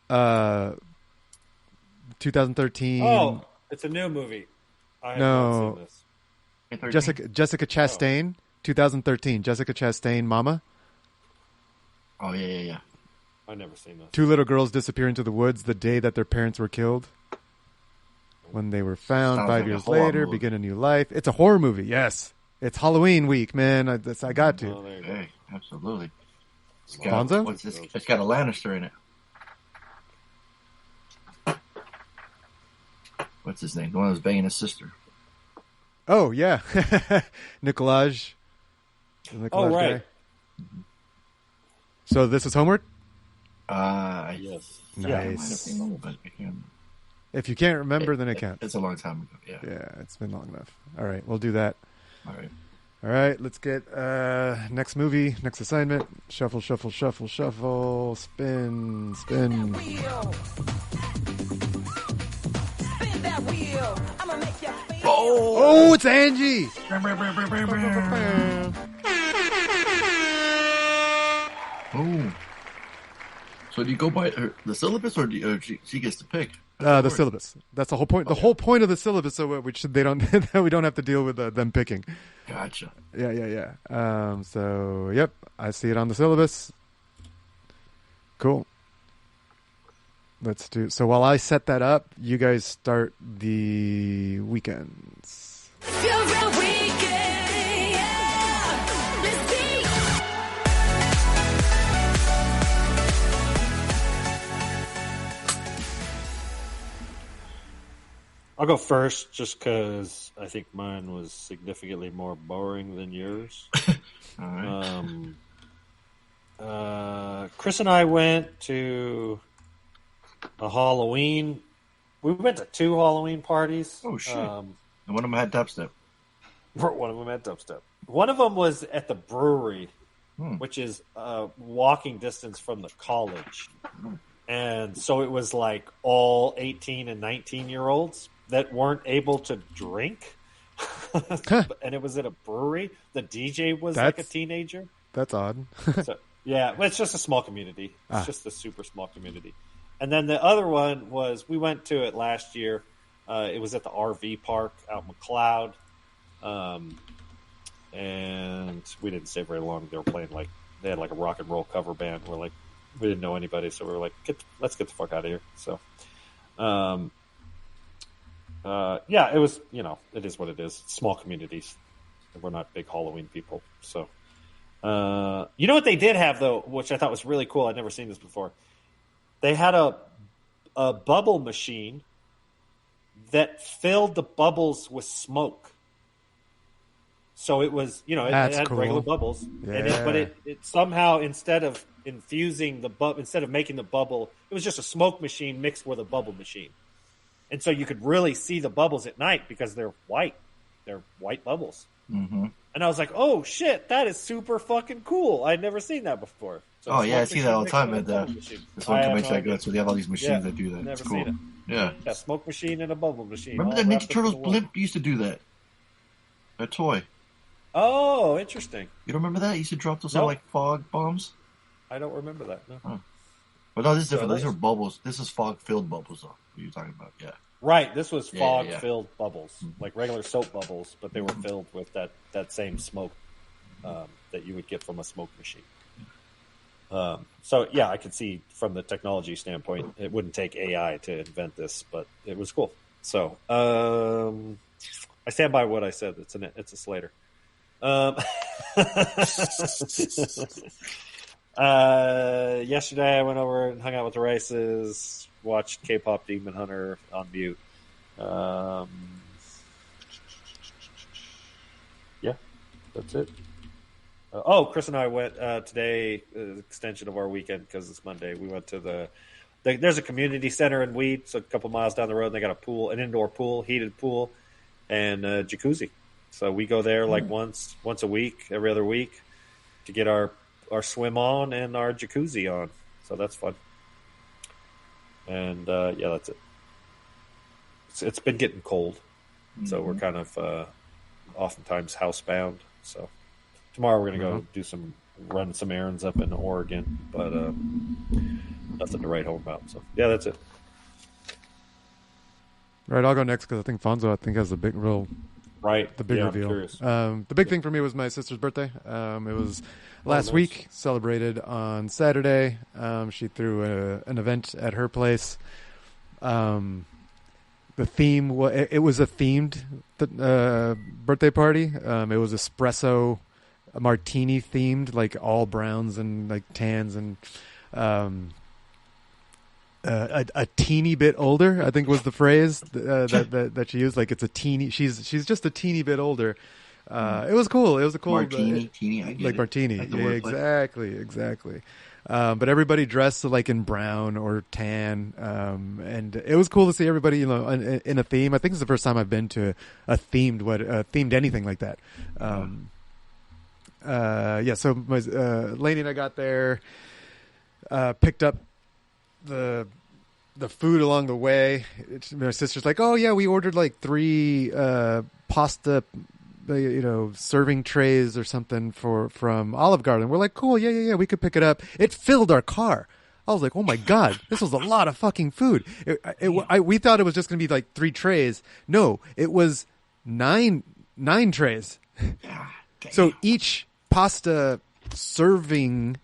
2013. Oh, it's a new movie. I have not seen this. Jessica Chastain, 2013. Jessica Chastain, Mama. Oh, yeah. I've never seen this. 2 little girls disappear into the woods the day that their parents were killed. When they were found 5 years later, begin a new life. It's a horror movie, yes. It's Halloween week, man. I got to. Hey, absolutely. Fonso? What's this? It's got a Lannister in it. What's his name? The one that was banging his sister. Oh, yeah. Nicolaj. Oh, right. Mm-hmm. So this is homework? Yes. Nice. Yeah, but if you can't remember, then it counts. It's a long time ago. Yeah. Yeah, it's been long enough. All right, we'll do that. All right, let's get next movie, next assignment. Shuffle, shuffle, shuffle, shuffle. Spin, spin. Oh, it's Angie. Oh. So do you go by the syllabus, or she gets to pick? The syllabus. That's the whole point. The whole point of the syllabus, so we don't have to deal with them picking. Gotcha. Yeah. So yep, I see it on the syllabus. Cool. Let's do. So while I set that up, you guys start the weekends. I'll go first just because I think mine was significantly more boring than yours. All right. Chris and I went to a Halloween. We went to 2 Halloween parties. Oh, shit. And one of them had dubstep. One of them had dubstep. One of them was at the brewery, which is walking distance from the college. And so it was like all 18 and 19-year-olds that weren't able to drink. And it was at a brewery. The DJ was like a teenager. That's odd. Yeah, well, it's just a small community. It's just a super small community. And then the other one was, we went to it last year. It was at the RV park out in McLeod. and we didn't stay very long. They were playing they had like a rock and roll cover band. We're like, we didn't know anybody, so we were like, let's get the fuck out of here. So, yeah, it was, it is what it is. Small communities. We're not big Halloween people. So, you know what they did have though, which I thought was really cool. I'd never seen this before. They had a bubble machine that filled the bubbles with smoke. So it was, it had cool. regular bubbles, Yeah. but it somehow, instead of making the bubble, it was just a smoke machine mixed with a bubble machine. And so you could really see the bubbles at night because they're white. They're white bubbles. Mm-hmm. And I was like, oh shit, that is super fucking cool. I'd never seen that before. So I see that all the time at this one convention I go to. They have all these machines that do that. Never It's cool. seen it. Yeah. Yeah, smoke machine and a bubble machine. Remember all that wrapped Ninja up in Turtles the wall. blimp used to do that? A toy. Oh, interesting. You don't remember that? It used to drop those Nope. little like fog bombs. I don't remember that. No. Huh. But no, this is different. So These are bubbles. This is fog-filled bubbles, though. What you're talking about? Yeah. Right. This was Yeah, fog-filled bubbles, like regular soap bubbles, but they were filled with that same smoke that you would get from a smoke machine. So yeah, I could see from the technology standpoint, it wouldn't take AI to invent this, but it was cool. So I stand by what I said. It's a Slater. Yesterday I went over and hung out with the Races, watched K-pop Demon Hunter on mute. Yeah, that's it. Chris and I went today, extension of our weekend because it's Monday. We went to there's a community center in Weed, so a couple miles down the road, and they got a pool, an indoor pool, heated pool, and a jacuzzi. So we go there like once a week, every other week, to get our swim on and our jacuzzi on. So that's fun. And yeah, that's it. It's been getting cold, so we're kind of oftentimes housebound. So tomorrow we're gonna go run some errands up in Oregon, but nothing to write home about. So yeah, that's it. Right, I'll go next because I think Fonso has the big reveal. I'm curious. The big thing for me was my sister's birthday. It was last week, celebrated on Saturday. She threw an event at her place. The theme it was a themed birthday party. It was espresso martini themed, like all browns and like tans, and a teeny bit older, I think was the phrase that she used. Like it's a teeny. She's just a teeny bit older. It was cool. It was a cool martini. I get like it. martini. Like the Yeah, exactly. But everybody dressed like in brown or tan, and it was cool to see everybody, in a theme. I think it's the first time I've been to a themed anything like that. Yeah. So Lainey and I got there, picked up the food along the way. My sister's like, "Oh yeah, we ordered like 3 pasta, serving trays or something from Olive Garden." We're like, "Cool, yeah, we could pick it up." It filled our car. I was like, "Oh my god, this was a lot of fucking food." We thought it was just going to be like 3 trays. No, it was 9 trays. So each pasta serving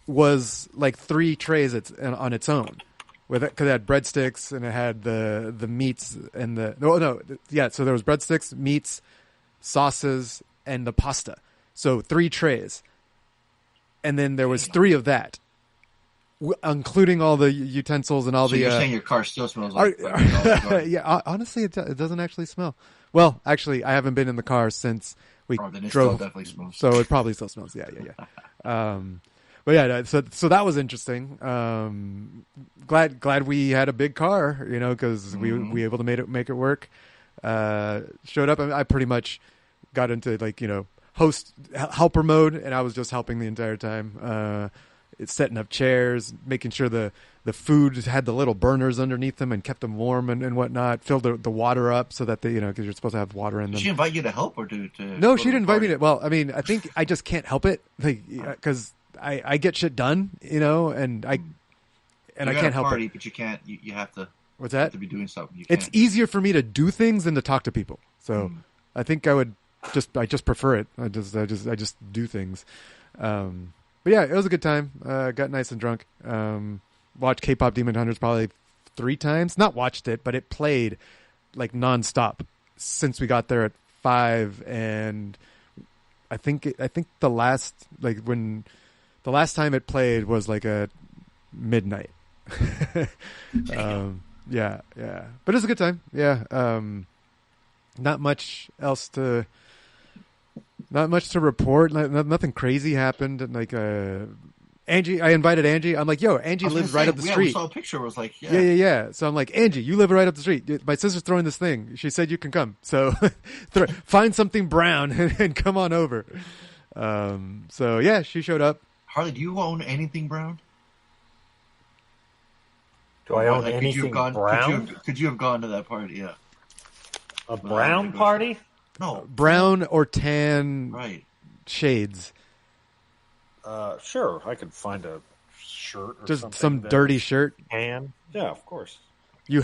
was like 3 trays on its own, because it had breadsticks and it had the meats and so there was breadsticks, meats, sauces, and the pasta. So 3 trays, and then there was 3 of that, including all the utensils and all the. You're saying your car still smells like? Yeah, honestly, it doesn't actually smell. Well, actually, I haven't been in the car since we then it drove, still definitely smells. so it probably still smells. Yeah. But yeah, so that was interesting. Glad we had a big car, because we were able to make it work. Showed up, I pretty much got into host helper mode, and I was just helping the entire time. It's setting up chairs, making sure the food had the little burners underneath them and kept them warm and whatnot. Filled the water up so that because you're supposed to have water in them. Did she invite you to help or to? No, she didn't invite me to. Well, I mean, I think I just can't help it, because I get shit done, and I can't help it. But you can't. You have to. What's that? To be doing something. It's easier for me to do things than to talk to people. So I think I would I just prefer it. I just do things. But yeah, it was a good time. Got nice and drunk. Watched K-pop Demon Hunters probably 3 times. Not watched it, but it played like nonstop since we got there at 5. And I think the last time it played was like at midnight. Yeah. But it was a good time. Yeah. Not much to report. Nothing crazy happened. Like Angie, I invited Angie. I'm like, yo, Angie lives right up the street. We saw a picture. It was like, yeah. So I'm like, Angie, you live right up the street. My sister's throwing this thing. She said you can come. So find something brown and come on over. So yeah, she showed up. Harley, do you own anything brown? Do I own anything brown? Could you have gone to that party? Yeah. A brown party? No. Brown or tan shades. Sure, I could find a shirt or just some dirty shirt. Tan? Yeah, of course. You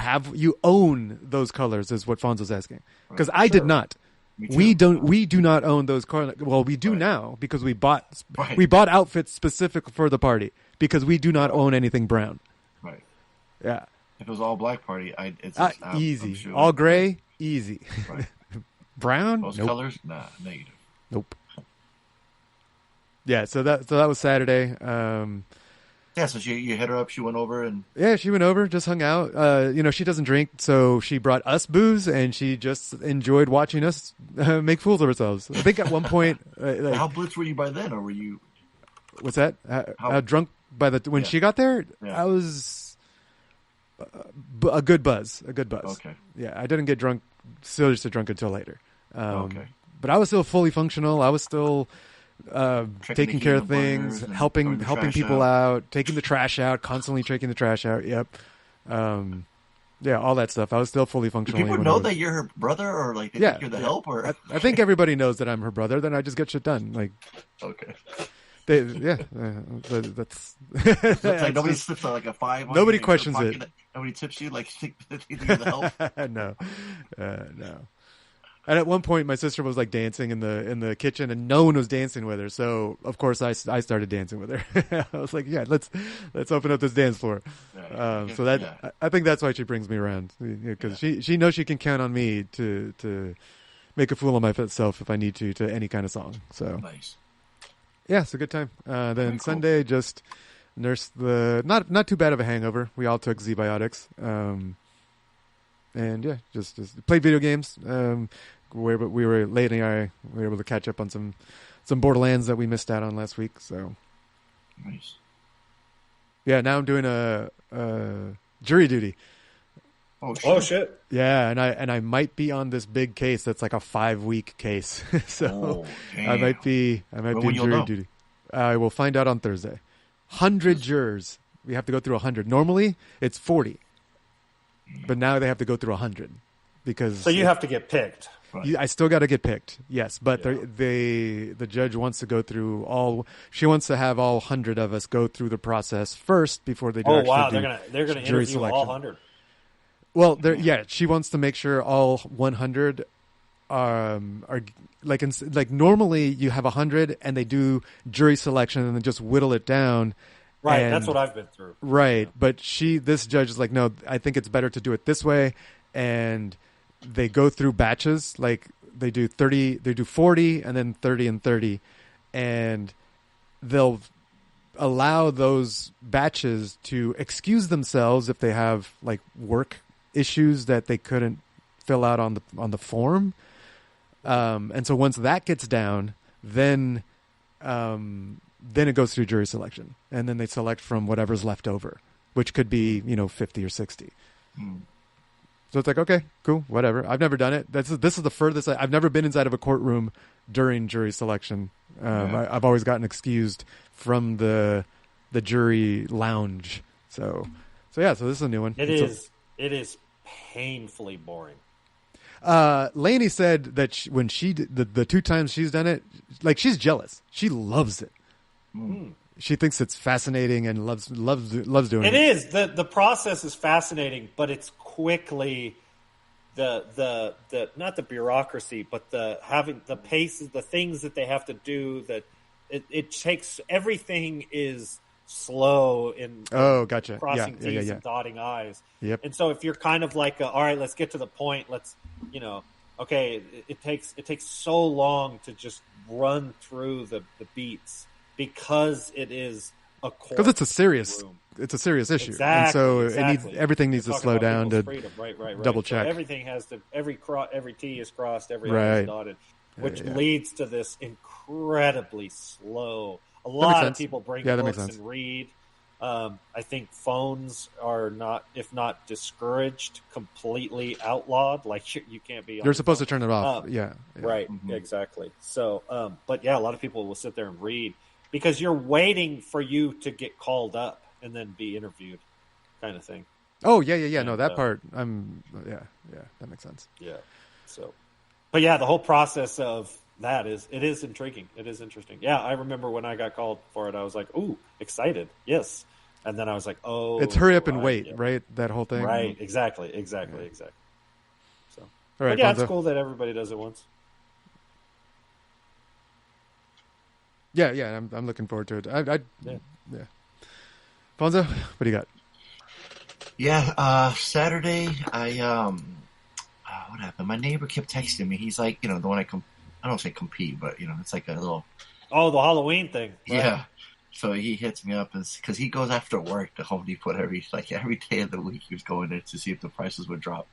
own those colors is what Fonso's asking. Because I did not. We do not own those colors. Well, we do now because we bought outfits specific for the party because we do not own anything brown. Right. Yeah. If it was all black party, it's easy. I'm sure. All gray, easy. Right. Brown? Those nope. colors? Nah, negative. Nope. Yeah, so that was Saturday. Yeah, so you hit her up. She went over and she went over, just hung out. She doesn't drink, so she brought us booze, and she just enjoyed watching us make fools of ourselves. I think at one point, how blitzed were you by then, or were you? What's that? How drunk by when she got there? Yeah. I was a good buzz. Okay. Yeah, I didn't get drunk, seriously drunk until later. Okay. But I was still fully functional. I was still taking care of things, helping people out, taking the trash out, constantly taking the trash out. Yep. All that stuff. I was still fully functional. Do people know that you're her brother, or like they think you're the help? Or I think everybody knows that I'm her brother. Then I just get shit done. Like, okay. That's like nobody slips on like a 5. Nobody questions it. Nobody tips you like you're the help. No. And at one point, my sister was like dancing in the kitchen, and no one was dancing with her. So of course, I started dancing with her. I was like, "Yeah, let's open up this dance floor." I think that's why she brings me around, because she knows she can count on me to make a fool of myself if I need to any kind of song. So nice. Yeah, it's a good time. Then Sunday, just nursed the not too bad of a hangover. We all took Z-Biotics, and just played video games. We were late and I were able to catch up on some Borderlands that we missed out on last week. So nice. Yeah, now I'm doing a jury duty. Oh shit! Yeah, and I might be on this big case that's like a 5-week case. So I might be in jury duty. I will find out on Thursday. 100 jurors. We have to go through 100. Normally it's 40, but now they have to go through 100 because. So you have to get picked. Right. I still got to get picked. Yes, but the judge wants to go through all. She wants to have all 100 of us go through the process first before they do. Oh wow! They're gonna interview selection. All 100. Well, she wants to make sure all 100 are like normally you have 100 and they do jury selection and then just whittle it down. Right, that's what I've been through. Right, but this judge is like, no, I think it's better to do it this way, and they go through batches. Like they do 40 and then 30 and 30, and they'll allow those batches to excuse themselves if they have like work issues that they couldn't fill out on the form, and so once that gets down, then it goes through jury selection, and then they select from whatever's left over, which could be 50 or 60. So it's like, okay, cool, whatever. I've never done it. This is the furthest I've never been inside of a courtroom during jury selection. I've always gotten excused from the jury lounge. So this is a new one. It is painfully boring. Lainey said that when she the 2 times she's done it, like she's jealous. She loves it. She thinks it's fascinating and loves doing it. It is. The process is fascinating, but it's quickly the not the bureaucracy, but the having the paces, the things that they have to do. That it takes everything is slow in gotcha. crossing T's and dotting I's. Yep. And so if you're kind of like, all right, let's get to the point. Let's, okay, it takes so long to just run through the beats because it is a core. Because it's a serious issue, and so everything needs to slow down to right. double check. So everything has to every T is crossed, every I is dotted, which leads to this incredibly slow. A lot of people bring books and read. I think phones are not, if not discouraged, completely outlawed. Like you can't be. You're supposed to turn it off. Right. Mm-hmm. Exactly. So, but yeah, a lot of people will sit there and read because you're waiting for you to get called up and then be interviewed, kind of thing. Oh yeah. No, that part. That makes sense. Yeah. So, but yeah, the whole process of that is intriguing. It is interesting. Yeah, I remember when I got called for it, I was like, "Ooh, excited, yes," and then I was like, "Oh, it's hurry up and wait," right? That whole thing, right? Exactly. So, all right, but yeah, Fonso. it's cool that everybody does it once. Yeah, I'm looking forward to it. Yeah. Fonso, what do you got? Yeah, Saturday, what happened? My neighbor kept texting me. He's like, the one I don't say compete, but it's like a little. Oh, the Halloween thing. Right? Yeah. So he hits me up because he goes after work to Home Depot every day of the week. He was going there to see if the prices would drop.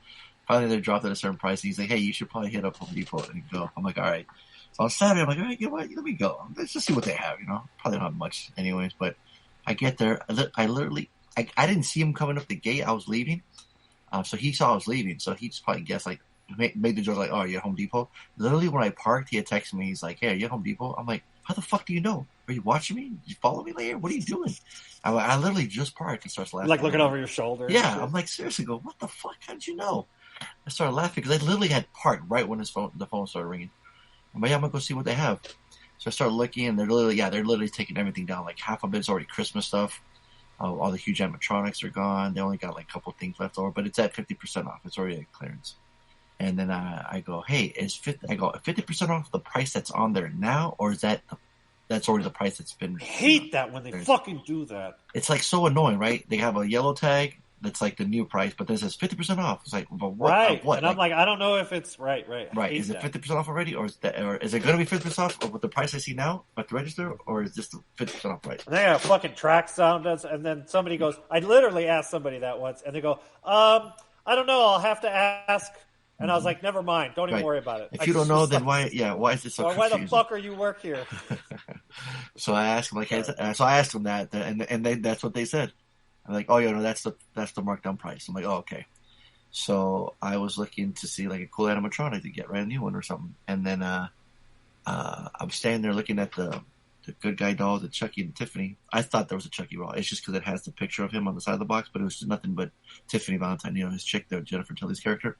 Finally, they dropped at a certain price. And he's like, "Hey, you should probably hit up Home Depot and go." I'm like, "All right." So on Saturday, I'm like, "All right, you know what? Let me go. Let's just see what they have." Probably not much, anyways. But I get there. I literally, I didn't see him coming up the gate. I was leaving. So he saw I was leaving. So he just probably guessed made the joke like, "Oh, you're at Home Depot." Literally, when I parked, he had texted me. He's like, "Hey, are you at Home Depot?" I'm like, "How the fuck do you know? Are you watching me? Did you follow me later? What are you doing?" I literally just parked. He starts laughing. Like looking over your shoulder. Yeah, I'm like, seriously, what the fuck? How'd you know? I started laughing because I literally had parked right when the phone started ringing. I'm like, yeah, I'm gonna go see what they have. So I started looking, and they're literally taking everything down. Like half of it's already Christmas stuff. All the huge animatronics are gone. They only got like a couple of things left over, but it's at 50% off. It's already at clearance. And then I go, "Hey, is 50% off the price that's on there now, or is that's already the price that's been?" I hate that when they fucking do that. It's like so annoying, right? They have a yellow tag that's like the new price, but then it says 50% off. It's like, but what? Right. What? And I'm like, I don't know if it's right. Right. Is it 50% off already, or is it going to be 50% off with the price I see now at the register, or is this the 50% off price? And they got a fucking track sound, and then somebody goes, I literally asked somebody that once, and they go, I don't know, I'll have to ask. And I was like, never mind, don't even worry about it. If you don't know, then why is it so confusing? Why the fuck are you work here? So I asked him so I asked him that, and that's what they said. I'm like, "Oh, no, that's the markdown price." I'm like, "Oh, okay." So I was looking to see like a cool animatronic to get, right, a new one or something. And then I'm standing there looking at the good guy dolls, the Chucky and Tiffany. I thought there was a Chucky doll. It's just because it has the picture of him on the side of the box, but it was just nothing but Tiffany Valentine, his chick, the Jennifer Tilly's character.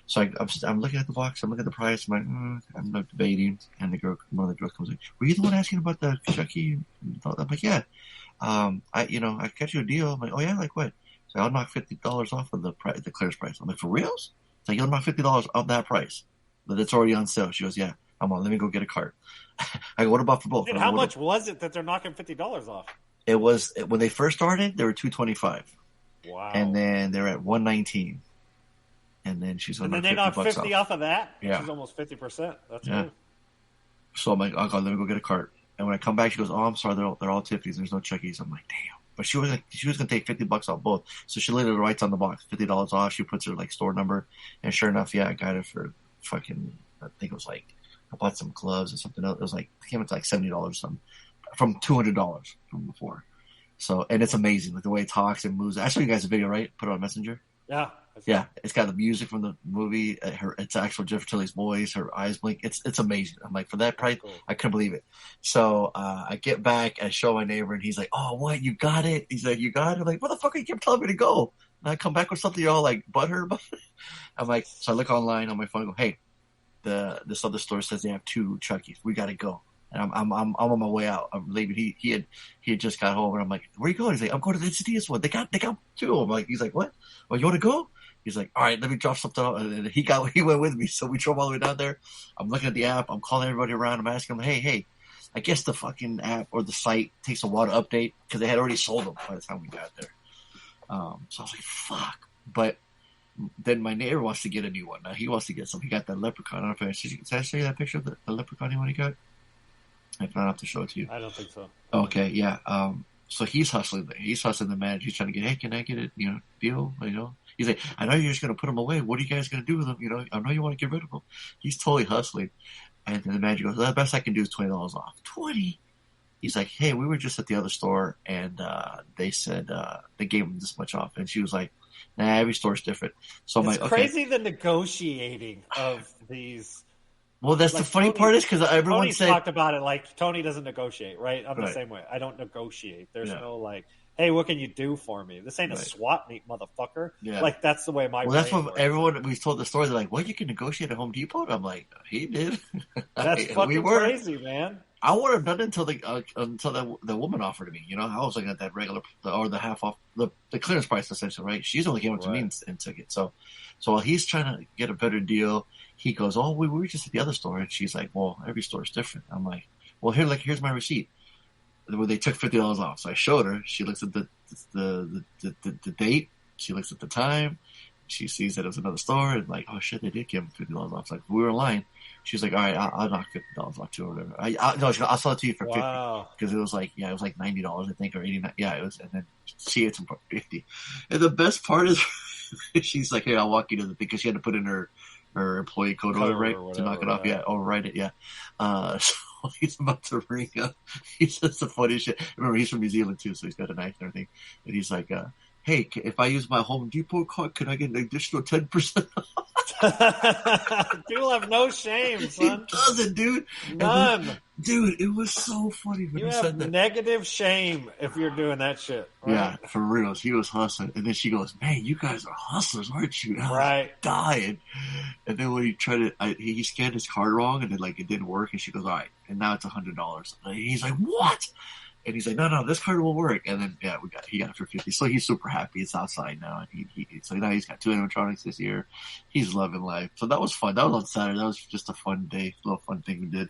So I'm looking at the box. I'm looking at the price. I'm like, I'm not debating. And one of the girls comes like, "Were you the one asking about the Chucky?" I'm like, "Yeah." I got you a deal. I'm like, "Oh yeah, like what?" So I'll knock $50 off of the clearance price. I'm like, "For reals?" It's like, "You'll knock $50 off that price, but it's already on sale." She goes, "Yeah." I'm on. Let me go get a cart. I go, "What about for both?" Dude, how much was it that they're knocking $50 off? It was when they first started. They were $225. Wow. And then they're at $119. And then she's on. And then they knock 50 off of that. Yeah, she's almost 50%. That's good. So I'm like, "Oh God, let me go get a cart." And when I come back, she goes, "Oh, I'm sorry, they're all Tiffany's. There's no Chucky's." I'm like, "Damn!" But she was gonna take $50 off both. So she literally writes on the box $50 off. She puts her like store number, and sure enough, I got it for fucking. I think it was like I bought some gloves or something else. It was like it came to like $70 or something from $200 from before. So and it's amazing like the way it talks and moves. I showed you guys a video, right? Put it on Messenger. Yeah. Yeah, it's got the music from the movie. It's actual Jennifer Tilly's voice. Her eyes blink. It's amazing. I'm like, for that price, cool. I couldn't believe it. So I get back, I show my neighbor, and he's like, "Oh, what? You got it?" He's like, "You got it?" I'm like, "What the fuck? You kept telling me to go." And I come back with something you're all like butthurt about it. I'm like, so I look online on my phone and go, "Hey, this other store says they have 2 Chuckies. We got to go." And I'm on my way out. I'm leaving. He had just got home, and I'm like, "Where you going?" He's like, "I'm going to the Citius one. They got 2." I'm like, he's like, "What? Well, you want to go?" He's like, all right, let me drop something off. And he went with me. So we drove all the way down there. I'm looking at the app. I'm calling everybody around. I'm asking them, hey, I guess the fucking app or the site takes a while to update because they had already sold them by the time we got there. So I was like, fuck. But then my neighbor wants to get a new one. Now he wants to get some. He got that leprechaun. I don't know if did I show you that picture of the leprechaun he got? I don't have to show it to you. I don't think so. Okay, yeah. So he's hustling. He's hustling the manager. He's trying to get, hey, can I get it? Deal. He's like, I know you're just gonna put them away. What are you guys gonna do with them? I know you want to get rid of them. He's totally hustling. And then the manager goes, well, the best I can do is $20 off. 20. He's like, hey, we were just at the other store, and they said they gave him this much off. And she was like, nah, every store's different. So I'm it's like, okay. Crazy the negotiating of these. Well, that's the funny part is because everyone Tony said talked about it like Tony doesn't negotiate, right? I'm the Right. same way. I don't negotiate. There's no like, hey, what can you do for me? This ain't a swap meet, motherfucker. Yeah. Like that's the way my. Well, that's brain what works. everyone we told the story. They're like, "Well, you can negotiate at Home Depot." And I'm like, "He did." That's fucking crazy, man. I would have done it until the woman offered to me. I was looking at that regular or the half off the clearance price essentially, right? She's only came up to me and took it. So while he's trying to get a better deal, he goes, "Oh, we were just at the other store," and she's like, "Well, every store is different." I'm like, "Well, here's my receipt." Where they took $50 off. So I showed her. She looks at the date. She looks at the time. She sees that it was another store and like, oh shit, they did give him $50 off. It's like we were in line. She's like, all right, I'll knock $50 off too or whatever. I'll sell it to you for $50 because it was like $90 I think or $89. Yeah, it was, and then she hits him for $50. And the best part is, she's like, hey, I'll walk you to the thing because she had to put in her employee code or right to knock it off. Yeah, overwrite it. Yeah. So he's about to ring up. He says the funniest shit. Remember, he's from New Zealand too, so he's got a knife and everything. And he's like, hey, if I use my Home Depot card, can I get an additional 10%? People have no shame, son. He doesn't, dude. None. Dude, it was so funny when you he have said that. negative shame if you're doing that shit. Right? Yeah, for real. He was hustling. And then she goes, man, you guys are hustlers, aren't you? And I was dying. And then when he tried to, he scanned his card wrong and then it didn't work. And she goes, all right. And now it's $100. And he's like, what? And he's like, no, this card will work. And then, he got it for $50. So he's super happy. It's outside now. And so now he's got 2 animatronics this year. He's loving life. So that was fun. That was on Saturday. That was just a fun day, a little fun thing we did.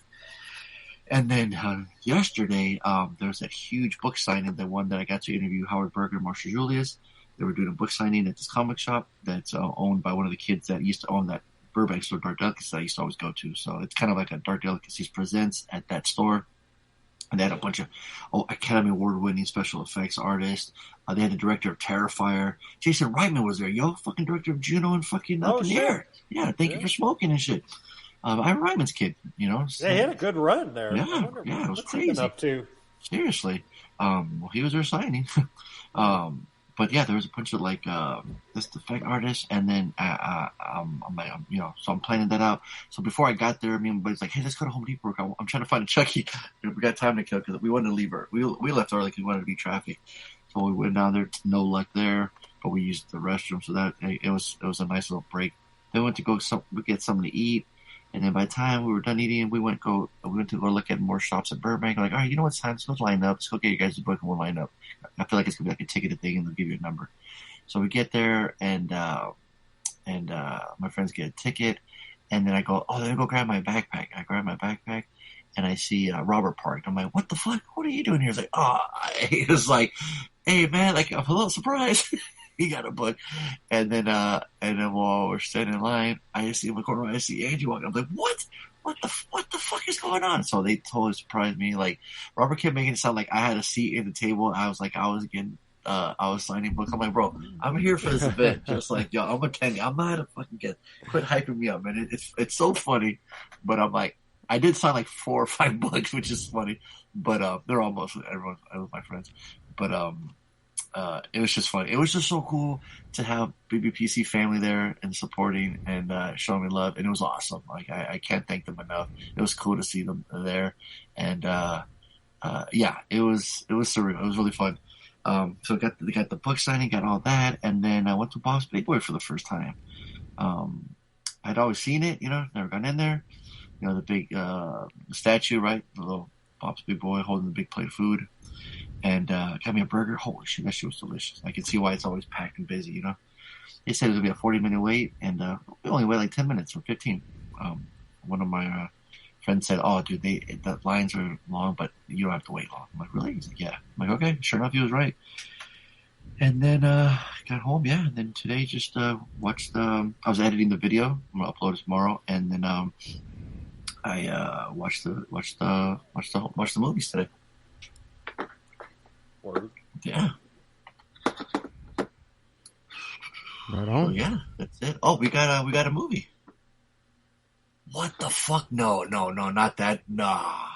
And then yesterday, there was that huge book signing, the one that I got to interview Howard Berger and Marshall Julius. They were doing a book signing at this comic shop that's owned by one of the kids that used to own that Burbank store, Dark Delicacies, that I used to always go to. So it's kind of like a Dark Delicacies Presents at that store. And they had a bunch of Academy Award-winning special effects artists. They had the director of Terrifier. Jason Reitman was there. Fucking director of Juno and fucking Up in the Air. Yeah, thank you for smoking and shit. I'm Reitman's kid, So, yeah, he had a good run there. Yeah, it was crazy. Up to? Seriously. Well, he was there signing. But yeah, there was a bunch of this effect artists, and then so I'm planning that out. So before I got there, me and my buddy's like, "Hey, let's go to Home Depot. I'm trying to find a Chucky. We got time to kill because we wanted to leave early. We left early because we wanted to beat traffic. So we went down there. No luck there, but we used the restroom, so that it was a nice little break. Then we went to get something to eat. And then by the time we were done eating, we went to go look at more shops at Burbank. We're like, all right, you know what, time? Let's go line up. Let's go get you guys a book and we'll line up. I feel like it's gonna be like a ticketed thing and they'll give you a number. So we get there and my friends get a ticket, and then I go, let me go grab my backpack. I grab my backpack and I see Robert parked. I'm like, what the fuck? What are you doing here? He's like, he was like, hey man, I'm a little surprised. He got a book, and then while we're standing in line, I see in the corner, I see Angie walking. I'm like, what? What the fuck is going on? So they totally surprised me. Like Robert kept making it sound like I had a seat in the table. I was like, I was signing books. I'm like, bro, I'm here for this event. Just like, yo, I'm attending. I'm not a fucking get. Quit hyping me up, man. It's so funny, but I'm like, I did sign like 4 or 5 books, which is funny, but they're all mostly everyone. I love my friends, but it was just fun. It was just so cool to have BBPC family there and supporting and showing me love, and it was awesome. Like I can't thank them enough. It was cool to see them there, and it was surreal. It was really fun. So got the book signing, got all that, and then I went to Bob's Big Boy for the first time. I'd always seen it, never gone in there. The big statue, right? The little Bob's Big Boy holding the big plate of food. And got me a burger. Holy shit, that shit was delicious. I can see why it's always packed and busy, They said it was gonna be a 40-minute wait, and we only wait like 10 minutes or 15. One of my friends said, "Oh, dude, the lines are long, but you don't have to wait long." I'm like, "Really?" He's like, "Yeah." I'm like, "Okay." Sure enough, he was right. And then got home, yeah. And then today, just watched. I was editing the video. I'm gonna upload it tomorrow, and then I watched the movies today. Word. Yeah. Right on. So, yeah, that's it. Oh, we got a movie. What the fuck? No, not that. Nah,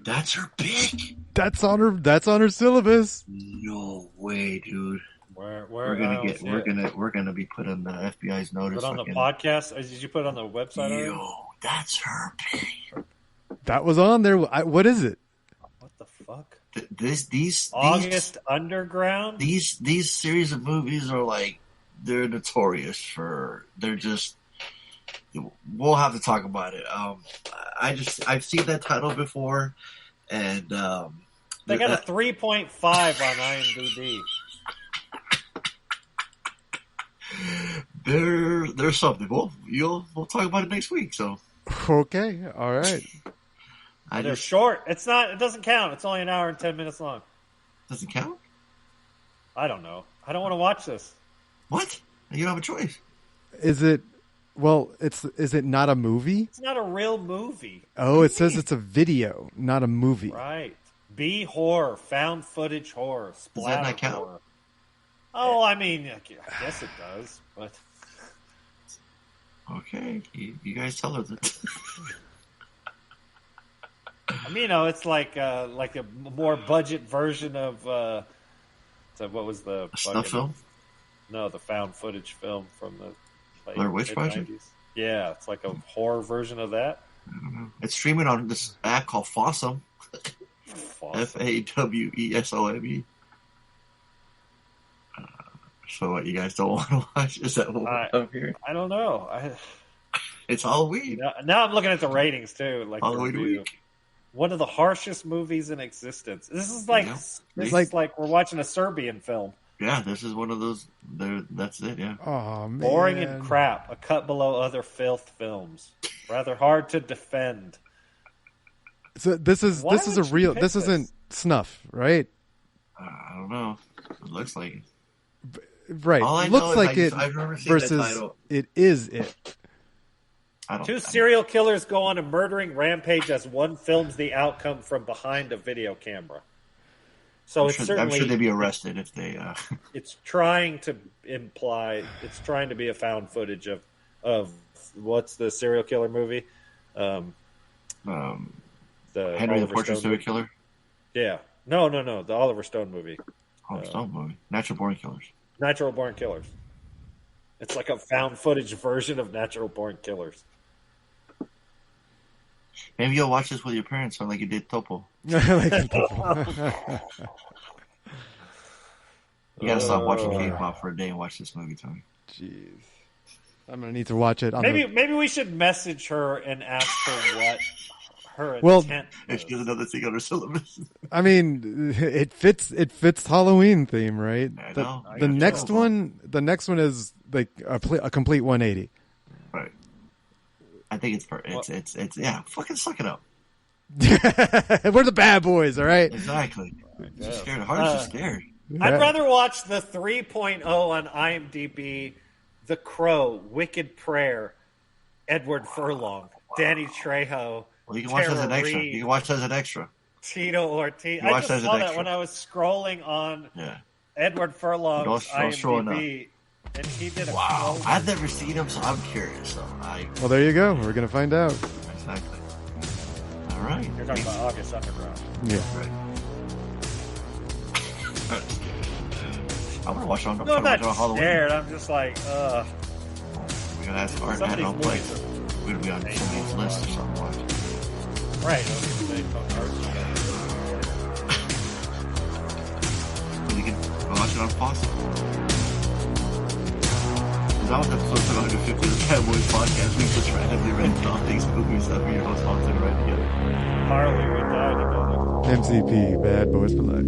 that's her pick. That's on her syllabus. No way, dude. We're gonna be put on the FBI's notice. Put on the podcast? Did you put it on the website already? Yo, that's her pick. That was on there. What is it? What the fuck? These August Underground. These series of movies are like, they're notorious for. They're just. We'll have to talk about it. I've seen that title before, and they got a 3.5 on IMDb. There's something. We'll talk about it next week. So okay, all right. They're short. It doesn't count. It's only an hour and 10 minutes long. Doesn't count? I don't know. I don't want to watch this. What? You don't have a choice. Is it? Well, is it not a movie? It's not a real movie. Oh, it says it's a video, not a movie. Right. B horror, found footage horror, splatter does that not count? Horror. Oh, I mean, I guess it does, but okay, you guys tell her that. I mean, it's like a more budget version of so what was the snuff film? No, the found footage film from the Blair Witch Project? Yeah, it's like a horror version of that. I don't know. It's streaming on this app called Fonso. FAWESOME. So what, you guys don't want to watch? Is that what I'm hearing? I don't know. It's Halloween. Now I'm looking at the ratings too. Like Halloween week. One of the harshest movies in existence. This is like we're watching a Serbian film. Yeah, this is one of those. That's it. Yeah. Oh man. Boring and crap. A cut below other filth films. Rather hard to defend. So this is a real. This isn't snuff, right? I don't know. It looks like it. Right. It looks like it versus it is it. Two serial killers go on a murdering rampage as one films the outcome from behind a video camera. So I'm sure they'd be arrested if they. It's trying to imply. It's trying to be a found footage of what's the serial killer movie? The Henry Oliver the Portrait Stone Serial Killer. Yeah. No. The Oliver Stone movie. Oliver Stone movie. Natural Born Killers. Natural Born Killers. It's like a found footage version of Natural Born Killers. Maybe you'll watch this with your parents, like you did Topo. Like Topo. You gotta stop watching K-pop for a day and watch this movie, Tony. Jeez, I'm gonna need to watch it. Maybe we should message her and ask her what her intent. If she doesn't know the thing on her syllabus. I mean, it fits Halloween theme, right? I know. The next one is like a complete 180. Right. I think it's yeah. Fucking suck it up. We're the bad boys, all right? Exactly. She's scared. Heart's just scared. I'd rather watch the 3.0 on IMDb, The Crow, Wicked Prayer, Edward Furlong, Danny Trejo. Well, you can watch that as an extra. Reed, You can watch that as an extra. Tito Ortiz. I just saw that when I was scrolling on Edward Furlong's IMDb. And he did a wow. I've never seen him, so I'm curious. So well, there you go. We're going to find out. Exactly. All right. You're talking about August Underground. Yeah. Right. I'm going to watch on I'm not Halloween. scared. I'm just like, We're going to ask Art and I'll play. We're going to be on somebody's list or something. Right. We can watch it on Fonso. That was episode 750 of the Bad Boys Podcast. We just randomly rented all these movies that we are all sponsored right together. Harley, we died together. MCP, Bad Boys for Life.